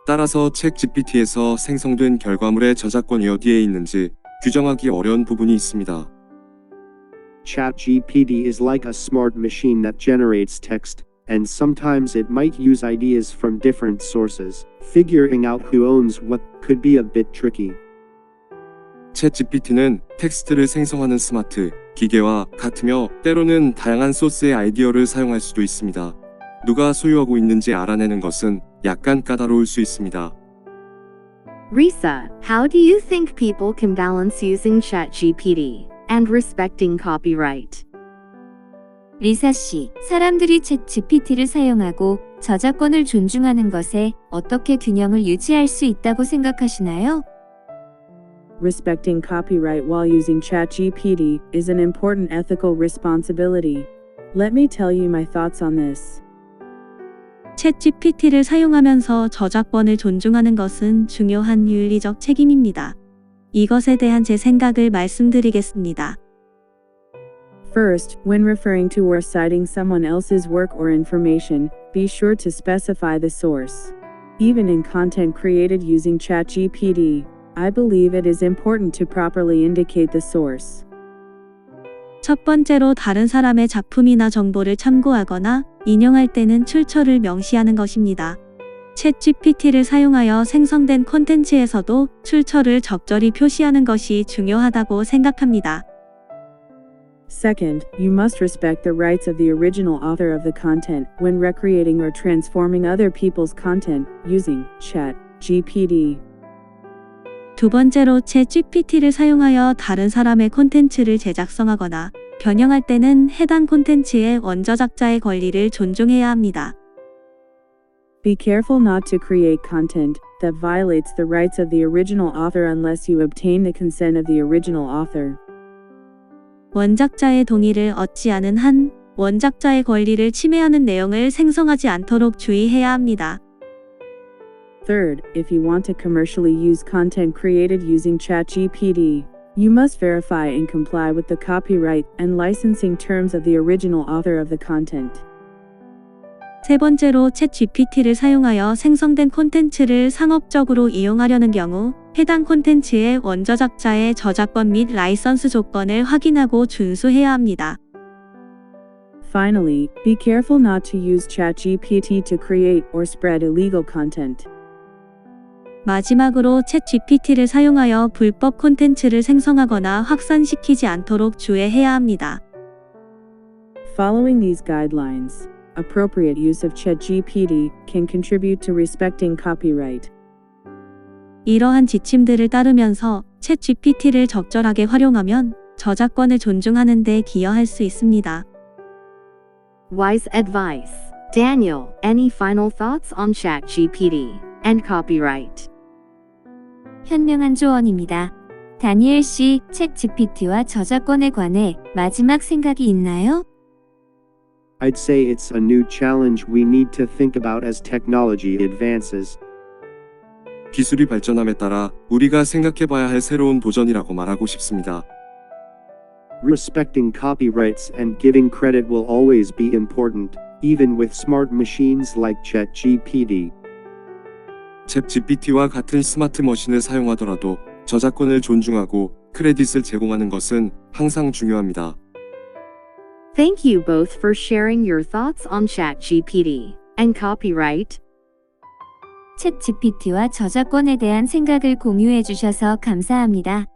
S6: 따라서 챗GPT에서 생성된 결과물의 저작권이 어디에 있는지 규정하기 어려운 부분이 있습니다.
S5: ChatGPT is like a smart machine that generates text, and sometimes it might use ideas from different sources. Figuring out who owns what could be a bit tricky.
S6: 챗GPT는 텍스트를 생성하는 스마트 기계와 같으며 때로는 다양한 소스의 아이디어를 사용할 수도 있습니다. 누가 소유하고 있는지 알아내는 것은 약간 까다로울 수 있습니다.
S2: Risa, how do you think people can balance using ChatGPT and respecting copyright?
S1: 리사 씨, 사람들이 챗 GPT를 사용하고 저작권을 존중하는 것에 어떻게 균형을 유지할 수 있다고 생각하시나요?
S3: Respecting copyright while using ChatGPT is an important ethical responsibility. Let me tell you my thoughts on this.
S4: 챗GPT를 사용하면서 저작권을 존중하는 것은 중요한 윤리적 책임입니다. 이것에 대한 제 생각을 말씀드리겠습니다.
S3: First, when referring to or citing someone else's work or information, be sure to specify the source. Even in content created using ChatGPT, I believe it is important to properly indicate the source.
S4: 첫 번째로 다른 사람의 작품이나 정보를 참고하거나 인용할 때는 출처를 명시하는 것입니다. 챗GPT를 사용하여 생성된 콘텐츠에서도 출처를 적절히 표시하는 것이 중요하다고 생각합니다.
S3: Second, you must respect the rights of the original author of the content when recreating or transforming other people's content using ChatGPT.
S4: 두 번째로 챗GPT를 사용하여 다른 사람의 콘텐츠를 제작성하거나 변형할 때는 해당 콘텐츠의 원저작자의 권리를 존중해야 합니다.
S3: Be careful not to create content that violates the rights of the original author unless you obtain the consent of the original author.
S4: 원작자의 동의를 얻지 않은 한 원작자의 권리를 침해하는 내용을 생성하지 않도록 주의해야 합니다.
S3: Third, if you want to commercially use content created using ChatGPT, you must verify and comply with the copyright and licensing terms of the original author of the content.
S4: 세 번째로 챗 GPT를 사용하여 생성된 콘텐츠를 상업적으로 이용하려는 경우 해당 콘텐츠의 원저작자의 저작권 및 라이선스 조건을 확인하고 준수해야 합니다.
S3: Finally, be careful not to use ChatGPT to create or spread illegal content.
S4: 마지막으로 챗 GPT를 사용하여 불법 콘텐츠를 생성하거나 확산시키지 않도록 주의해야 합니다.
S3: Following these guidelines, appropriate use of ChatGPT can contribute to respecting copyright.
S4: 이러한 지침들을 따르면서 챗 GPT를 적절하게 활용하면 저작권을 존중하는 데 기여할 수 있습니다.
S2: Wise advice. Daniel, any final thoughts on ChatGPT and copyright?
S1: 현명한 조언입니다. 다니엘 씨, 챗 GPT와 저작권에 관해 마지막 생각이 있나요?
S5: I'd say it's a new challenge we need to think about as technology advances.
S6: 기술이 발전함에 따라 우리가 생각해봐야 할 새로운 도전이라고 말하고 싶습니다.
S5: Respecting copyrights and giving credit will always be important, even with smart machines like ChatGPT.
S6: 챗 GPT와 같은 스마트 머신을 사용하더라도 저작권을 존중하고 크레딧을 제공하는 것은 항상 중요합니다.
S2: Thank you both for sharing your thoughts on ChatGPT and copyright.
S1: 챗 GPT와 저작권에 대한 생각을 공유해 주셔서 감사합니다.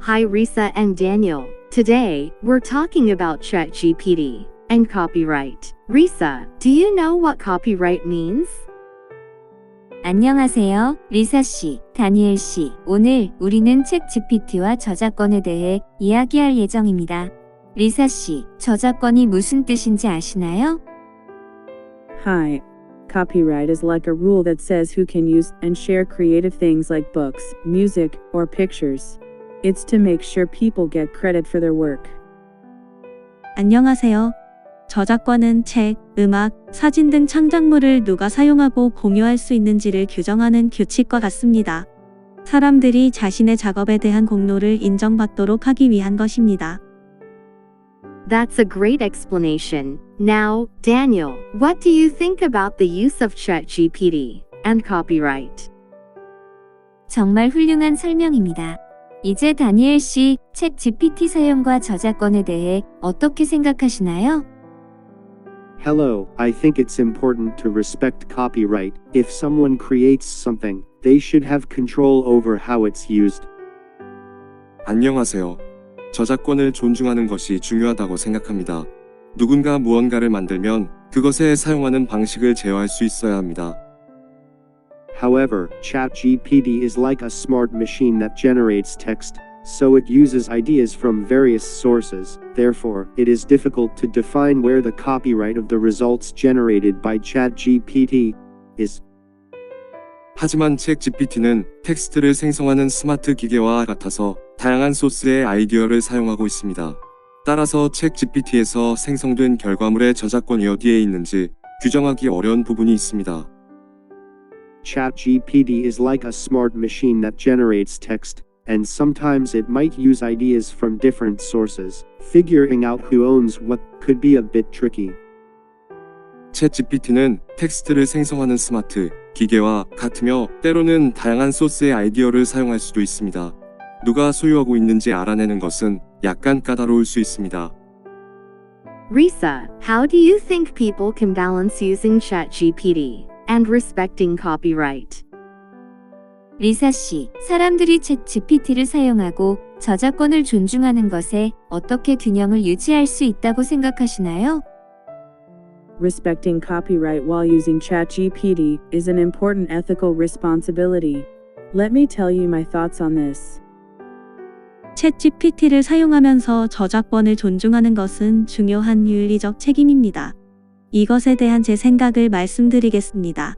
S2: Hi Risa and Daniel. Today, we're talking about ChatGPT and copyright. Risa, do you know what copyright means?
S1: 안녕하세요, 리사 씨, 다니엘 씨. 오늘 우리는 챗 GPT와 저작권에 대해 이야기할 예정입니다. 리사 씨, 저작권이 무슨 뜻인지 아시나요?
S3: Hi. Copyright is like a rule that says who can use and share creative things like books, music, or pictures. It's to make sure people get credit for their work.
S4: 안녕하세요. 저작권은 책, 음악, 사진 등 창작물을 누가 사용하고 공유할 수 있는지를 규정하는 규칙과 같습니다. 사람들이 자신의 작업에 대한 공로를 인정받도록 하기 위한 것입니다.
S2: That's a great explanation. Now, Daniel, what do you think about the use of ChatGPT and copyright?
S1: 정말 훌륭한 설명입니다. 이제 다니엘 씨, 챗 GPT 사용과 저작권에 대해 어떻게 생각하시나요?
S5: Hello, I think it's important to respect copyright. If someone creates something, they should have control over how it's used.
S6: 안녕하세요. 저작권을 존중하는 것이 중요하다고 생각합니다. 누군가 무언가를 만들면 그것에 사용하는 방식을 제어할 수 있어야 합니다.
S5: However, ChatGPT is like a smart machine that generates text, so it uses ideas from various sources. Therefore, it is difficult to define where the copyright of the results generated by ChatGPT is.
S6: 하지만 챗 GPT는 텍스트를 생성하는 스마트 기계와 같아서 다양한 소스의 아이디어를 사용하고 있습니다. 따라서 챗 GPT에서 생성된 결과물의 저작권이 어디에 있는지 규정하기 어려운 부분이 있습니다.
S5: ChatGPT is like a smart machine that generates text, and sometimes it might use ideas from different sources. Figuring out who owns what could be a bit tricky.
S6: 챗 GPT는 텍스트를 생성하는 스마트 기계와 같으며 때로는 다양한 소스의 아이디어를 사용할 수도 있습니다. 누가 소유하고 있는지 알아내는 것은 약간 까다로울 수 있습니다.
S2: Risa, how do you think people can balance using ChatGPT and respecting copyright?
S1: 리사 씨, 사람들이 챗 GPT를 사용하고 저작권을 존중하는 것에 어떻게 균형을 유지할 수 있다고 생각하시나요?
S3: Respecting copyright while using ChatGPT is an important ethical responsibility. Let me tell you my thoughts on this.
S4: 챗 GPT를 사용하면서 저작권을 존중하는 것은 중요한 윤리적 책임입니다. 이것에 대한 제 생각을 말씀드리겠습니다.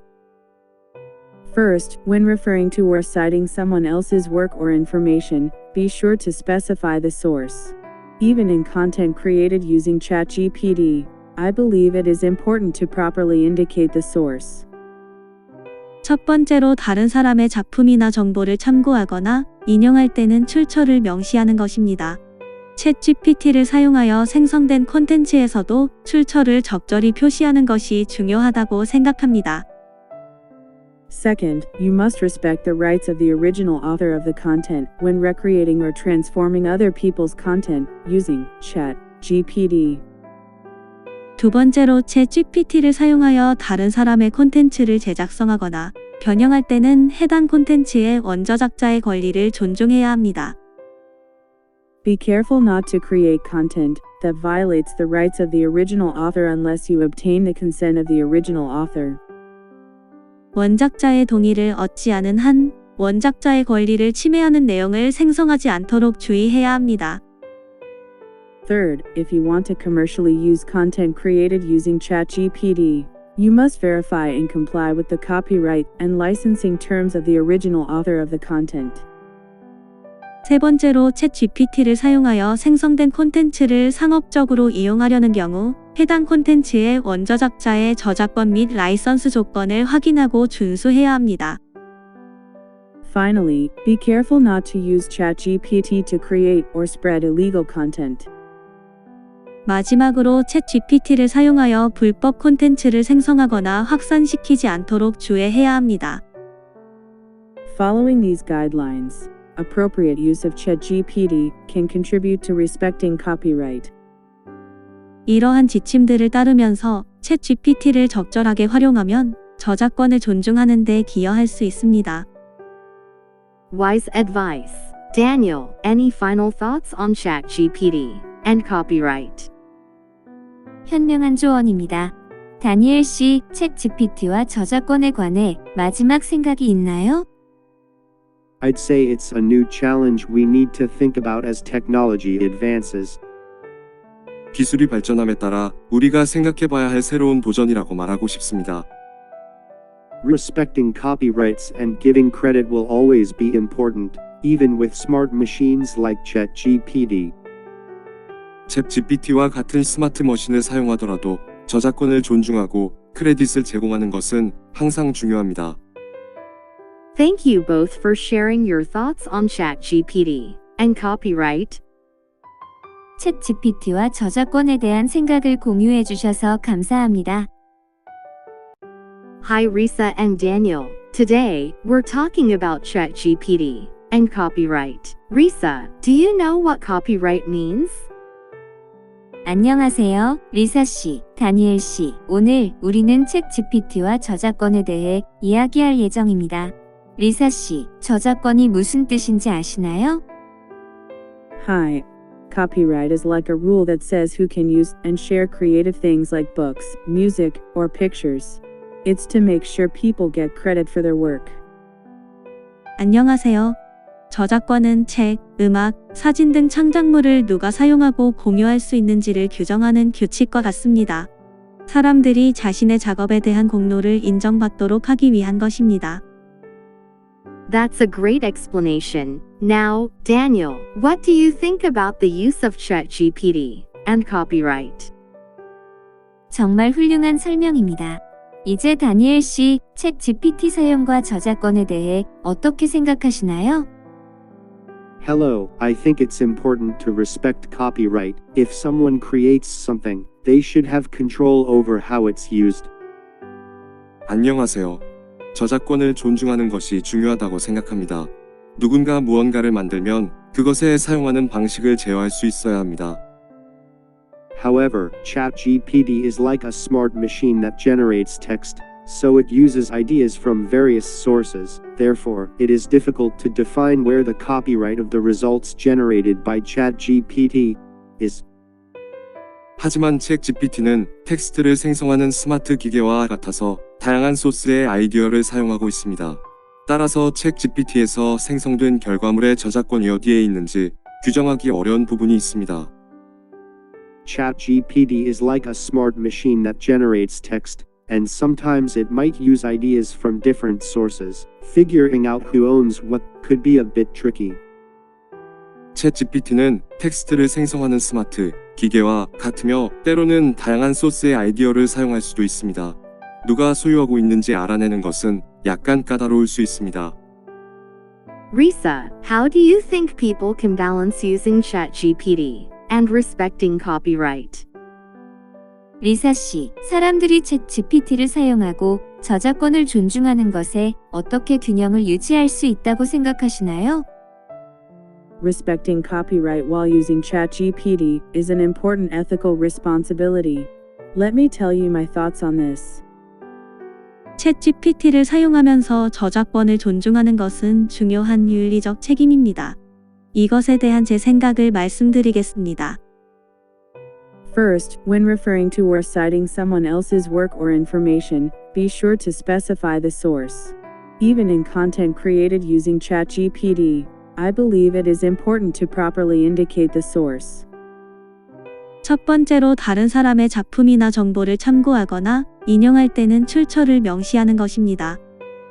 S3: First, when referring to or citing someone else's work or information, be sure to specify the source. Even in content created using ChatGPT, I believe it is important to properly indicate the source.
S4: 첫 번째로 다른 사람의 작품이나 정보를 참고하거나 인용할 때는 출처를 명시하는 것입니다. 챗 GPT를 사용하여 생성된 콘텐츠에서도 출처를 적절히 표시하는 것이 중요하다고 생각합니다.
S3: Second, you must respect the rights of the original author of the content when recreating or transforming other people's content using ChatGPT.
S4: 두 번째로 챗 GPT를 사용하여 다른 사람의 콘텐츠를 제작성하거나 변형할 때는 해당 콘텐츠의 원저작자의 권리를 존중해야 합니다.
S3: Be careful not to create content that violates the rights of the original author unless you obtain the consent of the original author.
S4: 원작자의 동의를 얻지 않은 한 원작자의 권리를 침해하는 내용을 생성하지 않도록 주의해야 합니다.
S3: Third, if you want to commercially use content created using ChatGPT, you must verify and comply with the copyright and licensing terms of the original author of the content.
S4: 세 번째로 챗 GPT를 사용하여 생성된 콘텐츠를 상업적으로 이용하려는 경우 해당 콘텐츠의 원저작자의 저작권 및 라이선스 조건을 확인하고 준수해야 합니다.
S3: Finally, be careful not to use ChatGPT to create or spread illegal content.
S4: 마지막으로 챗 GPT를 사용하여 불법 콘텐츠를 생성하거나 확산시키지 않도록 주의해야 합니다.
S3: Following these guidelines, appropriate use of ChatGPT can contribute to respecting copyright.
S4: 이러한 지침들을 따르면서 챗 GPT를 적절하게 활용하면 저작권을 존중하는 데 기여할 수 있습니다.
S2: Wise advice. Daniel, any final thoughts on ChatGPT and copyright?
S1: 현명한 조언입니다. 다니엘 씨, 챗 GPT와 저작권에 관해 마지막 생각이 있나요?
S5: I'd say it's a new challenge we need to think about as technology advances.
S6: 기술이 발전함에 따라 우리가 생각해봐야 할 새로운 도전이라고 말하고 싶습니다.
S5: Respecting copyrights and giving credit will always be important, even with smart machines like ChatGPT.
S6: 챗 GPT와 같은 스마트 머신을 사용하더라도 저작권을 존중하고 크레딧을 제공하는 것은 항상 중요합니다.
S2: Thank you both for sharing your thoughts on ChatGPT and copyright.
S1: 챗 GPT와 저작권에 대한 생각을 공유해 주셔서 감사합니다.
S2: Hi Risa and Daniel. Today, we're talking about ChatGPT and copyright. Risa, do you know what copyright means?
S1: 안녕하세요, 리사 씨, 다니엘 씨. 오늘 우리는 챗 GPT와 저작권에 대해 이야기할 예정입니다. 리사 씨, 저작권이 무슨 뜻인지 아시나요?
S3: Hi. Copyright is like a rule that says who can use and share creative things like books, music, or pictures. It's to make sure people get credit for their work.
S4: 안녕하세요. 저작권은 책, 음악, 사진 등 창작물을 누가 사용하고 공유할 수 있는지를 규정하는 규칙과 같습니다. 사람들이 자신의 작업에 대한 공로를 인정받도록 하기 위한 것입니다.
S2: That's a great explanation. Now, Daniel, what do you think about the use of ChatGPT and copyright?
S1: 정말 훌륭한 설명입니다. 이제 다니엘 씨, 챗 GPT 사용과 저작권에 대해 어떻게 생각하시나요?
S5: Hello, I think it's important to respect copyright. If someone creates something, they should have control over how it's used.
S6: 안녕하세요. 저작권을 존중하는 것이 중요하다고 생각합니다. 누군가 무언가를 만들면 그것에 사용하는 방식을 제어할 수 있어야 합니다.
S5: However, ChatGPT is like a smart machine that generates text, so it uses ideas from various sources. Therefore, it is difficult to define where the copyright of the results generated by ChatGPT is.
S6: 하지만 챗 GPT는 텍스트를 생성하는 스마트 기계와 같아서 다양한 소스의 아이디어를 사용하고 있습니다. 따라서 챗 GPT에서 생성된 결과물의 저작권이 어디에 있는지 규정하기 어려운 부분이 있습니다.
S5: ChatGPT is like a smart machine that generates text, and sometimes it might use ideas from different sources. Figuring out who owns what could be a bit tricky.
S6: 챗 GPT는 텍스트를 생성하는 스마트 기계와 같으며 때로는 다양한 소스의 아이디어를 사용할 수도 있습니다. 누가 소유하고 있는지 알아내는 것은 약간 까다로울 수 있습니다.
S2: Risa, how do you think people can balance using ChatGPT and respecting copyright?
S1: 리사 씨, 사람들이 챗 GPT를 사용하고 저작권을 존중하는 것에 어떻게 균형을 유지할 수 있다고 생각하시나요?
S3: Respecting copyright while using ChatGPT is an important ethical responsibility. Let me tell you my thoughts on this.
S4: 챗 GPT를 사용하면서 저작권을 존중하는 것은 중요한 윤리적 책임입니다. 이것에 대한 제 생각을 말씀드리겠습니다.
S3: First, when referring to or citing someone else's work or information, be sure to specify the source. Even in content created using ChatGPT, I believe it is important to properly indicate the source.
S4: 첫 번째로 다른 사람의 작품이나 정보를 참고하거나 인용할 때는 출처를 명시하는 것입니다.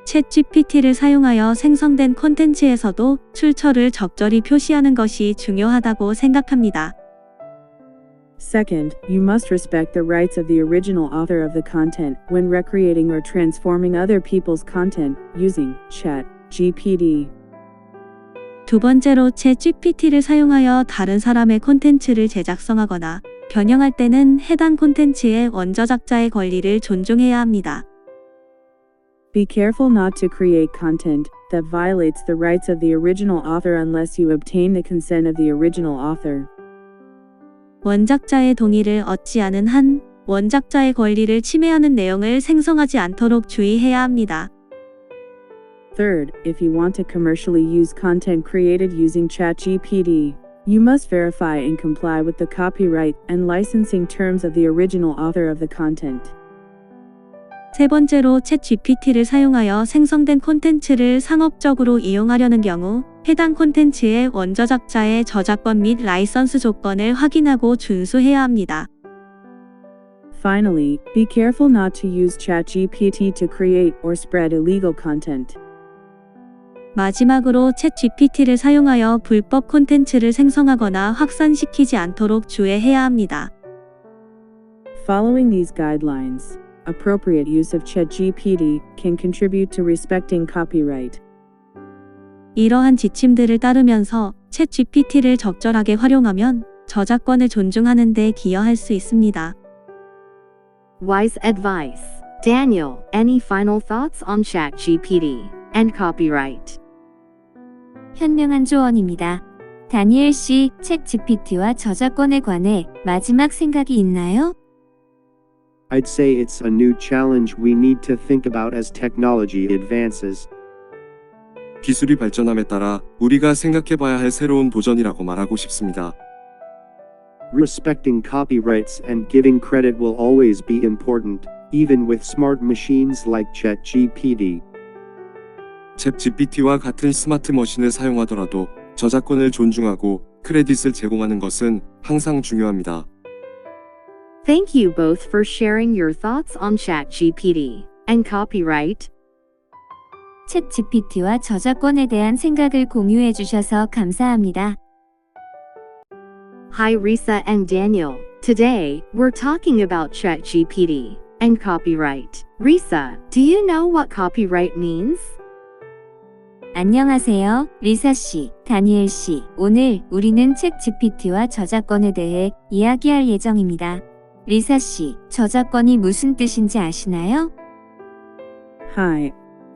S4: 챗 GPT를 사용하여 생성된 콘텐츠에서도 출처를 적절히 표시하는 것이 중요하다고 생각합니다.
S3: Second, you must respect the rights of the original author of the content when recreating or transforming other people's content using ChatGPT.
S4: 두 번째로 챗 GPT를 사용하여 다른 사람의 콘텐츠를 제작성하거나 변형할 때는 해당 콘텐츠의 원저작자의 권리를 존중해야 합니다.
S3: Be careful not to create content that violates the rights of the original author unless you obtain the consent of the original author.
S4: 원작자의 동의를 얻지 않은 한 원작자의 권리를 침해하는 내용을 생성하지 않도록 주의해야 합니다.
S3: Third, if you want to commercially use content created using ChatGPT, you must verify and comply with the copyright and licensing terms of the original author of the content.
S4: 세 번째로 챗 GPT를 사용하여 생성된 콘텐츠를 상업적으로 이용하려는 경우 해당 콘텐츠의 원저작자의 저작권 및 라이선스 조건을 확인하고 준수해야 합니다.
S3: Finally, be careful not to use ChatGPT to create or spread illegal content.
S4: 마지막으로 챗 GPT를 사용하여 불법 콘텐츠를 생성하거나 확산시키지 않도록 주의해야 합니다.
S3: Following these guidelines, appropriate use of ChatGPT can contribute to respecting copyright.
S4: 이러한 지침들을 따르면서 챗 GPT를 적절하게 활용하면 저작권을 존중하는 데 기여할 수 있습니다.
S2: Wise advice. Daniel, any final thoughts on ChatGPT and copyright?
S1: 현명한 조언입니다. 다니엘 씨, 챗 GPT와 저작권에 관해 마지막 생각이 있나요?
S5: I'd say it's a new challenge we need to think about as technology advances.
S6: 기술이 발전함에 따라 우리가 생각해봐야 할 새로운 도전이라고 말하고 싶습니다.
S5: Respecting copyrights and giving credit will always be important, even with smart machines like ChatGPT.
S6: 챗 GPT와 같은 스마트 머신을 사용하더라도 저작권을 존중하고 크레딧을 제공하는 것은 항상 중요합니다.
S2: Thank you both for sharing your thoughts on ChatGPT and copyright.
S1: 챗 GPT와 저작권에 대한 생각을 공유해 주셔서 감사합니다.
S2: Hi Risa and Daniel. Today, we're talking about ChatGPT and copyright. Risa, do you know what copyright means?
S1: 안녕하세요, 리사 씨, 다니엘 씨. 오늘 우리는 챗 GPT와 저작권에 대해 이야기할 예정입니다. 리사 씨, 저작권이 무슨 뜻인지 아시나요?
S3: Hi.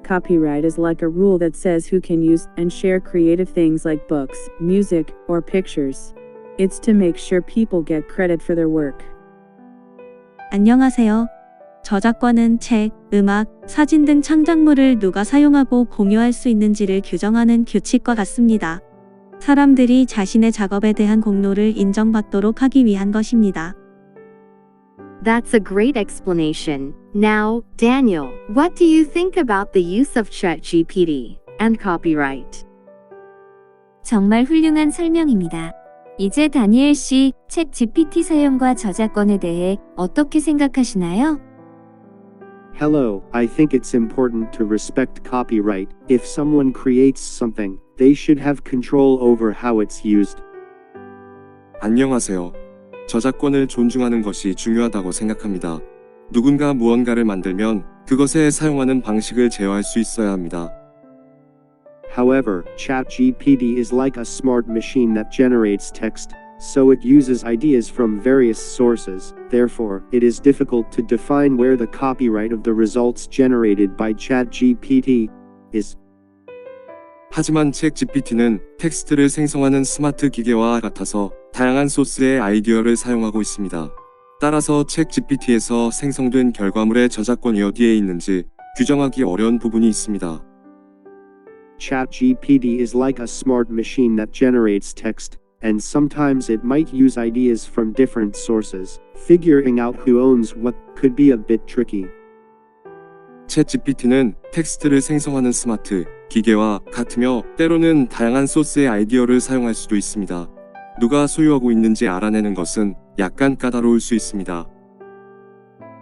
S3: Copyright is like a rule that says who can use and share creative things like books, music, or pictures. It's to make sure people get credit for their work.
S4: 안녕하세요. 저작권은 책, 음악, 사진 등 창작물을 누가 사용하고 공유할 수 있는지를 규정하는 규칙과 같습니다. 사람들이 자신의 작업에 대한 공로를 인정받도록 하기 위한 것입니다.
S2: That's a great explanation. Now, Daniel, what do you think about the use of ChatGPT and copyright?
S1: 정말 훌륭한 설명입니다. 이제 다니엘 씨, 챗 GPT 사용과 저작권에 대해 어떻게 생각하시나요?
S5: Hello, I think it's important to respect copyright. If someone creates something, they should have control over how it's used.
S6: 안녕하세요. 저작권을 존중하는 것이 중요하다고 생각합니다. 누군가 무언가를 만들면 그것에 사용하는 방식을 제어할 수 있어야 합니다.
S5: However, ChatGPT is like a smart machine that generates text, so it uses ideas from various sources. Therefore, it is difficult to define where the copyright of the results generated by ChatGPT is.
S6: 하지만 책 GPT는 텍스트를 생성하는 스마트 기계와 같아서 다양한 소스의 아이디어를 사용하고 있습니다. 따라서 책 GPT에서 생성된 결과물의 저작권이 어디에 있는지 규정하기 어려운 부분이 있습니다.
S5: ChatGPT is like a smart machine that generates text, and sometimes it might use ideas from different sources. Figuring out who owns what could be a bit tricky.
S6: 챗 GPT는 텍스트를 생성하는 스마트 기계와 같으며 때로는 다양한 소스의 아이디어를 사용할 수도 있습니다. 누가 소유하고 있는지 알아내는 것은 약간 까다로울 수 있습니다.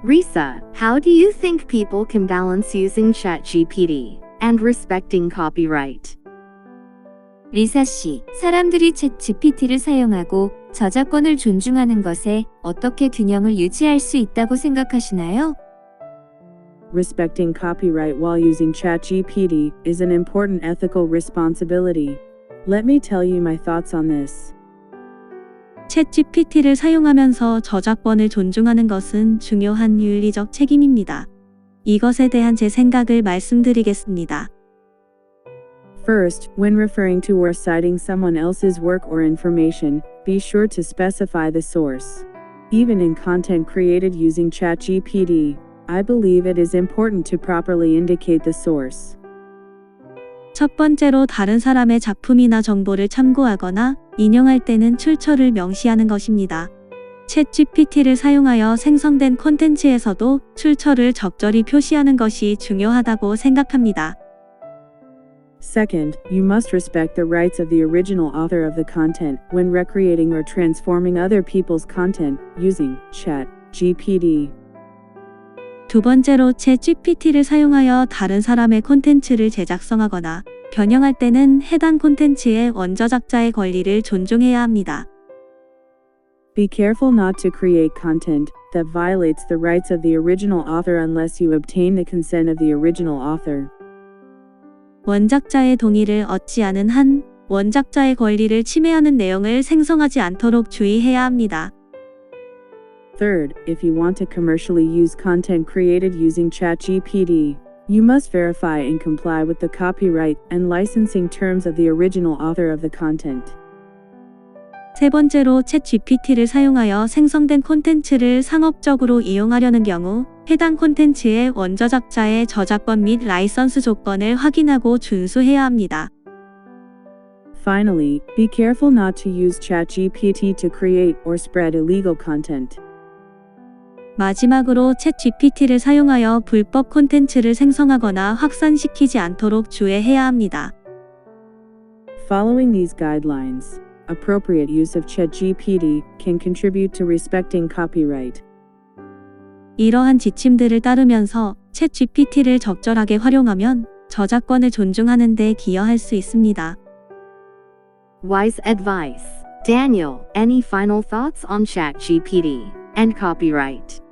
S2: Risa, how do you think people can balance using ChatGPT and respecting copyright?
S1: 리사 씨, 사람들이 챗 GPT를 사용하고 저작권을 존중하는 것에 어떻게 균형을 유지할 수 있다고 생각하시나요?
S3: Respecting copyright while using ChatGPT is an important ethical responsibility. Let me tell you my thoughts on this.
S4: 챗 GPT를 사용하면서 저작권을 존중하는 것은 중요한 윤리적 책임입니다. 이것에 대한 제 생각을 말씀드리겠습니다.
S3: First, when referring to or citing someone else's work or information, be sure to specify the source. Even in content created using ChatGPT, I believe it is important to properly indicate the source.
S4: 첫 번째로 다른 사람의 작품이나 정보를 참고하거나 인용할 때는 출처를 명시하는 것입니다. 챗 GPT를 사용하여 생성된 콘텐츠에서도 출처를 적절히 표시하는 것이 중요하다고 생각합니다.
S3: Second, you must respect the rights of the original author of the content when recreating or transforming other people's content using ChatGPT.
S4: 두 번째로 챗 GPT를 사용하여 다른 사람의 콘텐츠를 제작성하거나 변형할 때는 해당 콘텐츠의 원저작자의 권리를 존중해야 합니다.
S3: Be careful not to create content that violates the rights of the original author unless you obtain the consent of the original author.
S4: 원작자의 동의를 얻지 않은 한 원작자의 권리를 침해하는 내용을 생성하지 않도록 주의해야 합니다.
S3: Third, if you want to commercially use content created using ChatGPT, you must verify and comply with the copyright and licensing terms of the original author of the content.
S4: 세 번째로 챗 GPT를 사용하여 생성된 콘텐츠를 상업적으로 이용하려는 경우 해당 콘텐츠의 원저작자의 저작권 및 라이선스 조건을 확인하고 준수해야 합니다.
S3: Finally, be careful not to use ChatGPT to create or spread illegal content.
S4: 마지막으로 챗 GPT를 사용하여 불법 콘텐츠를 생성하거나 확산시키지 않도록 주의해야 합니다.
S3: Following these guidelines, appropriate use of ChatGPT can contribute to respecting copyright.
S4: 이러한 지침들을 따르면서 챗 GPT를 적절하게 활용하면 저작권을 존중하는 데 기여할 수 있습니다.
S2: Wise advice. Daniel, any final thoughts on ChatGPT and copyright?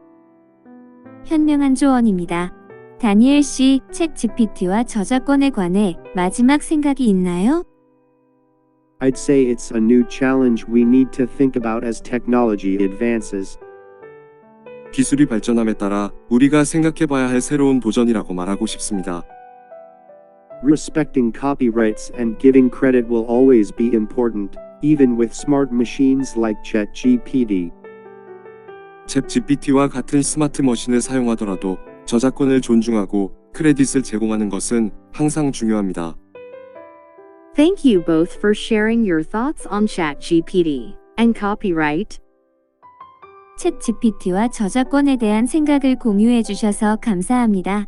S1: 현명한 조언입니다. 다니엘 씨, 챗 GPT와 저작권에 관해 마지막 생각이 있나요?
S5: I'd say it's a new challenge we need to think about as technology advances.
S6: 기술이 발전함에 따라 우리가 생각해봐야 할 새로운 도전이라고 말하고 싶습니다.
S5: Respecting copyrights and giving credit will always be important, even with smart machines like ChatGPT.
S6: 챗 GPT와 같은 스마트 머신을 사용하더라도 저작권을 존중하고 크레딧을 제공하는 것은 항상 중요합니다.
S2: Thank you both for sharing your thoughts on ChatGPT and copyright.
S1: 챗 GPT와 저작권에 대한 생각을 공유해 주셔서 감사합니다.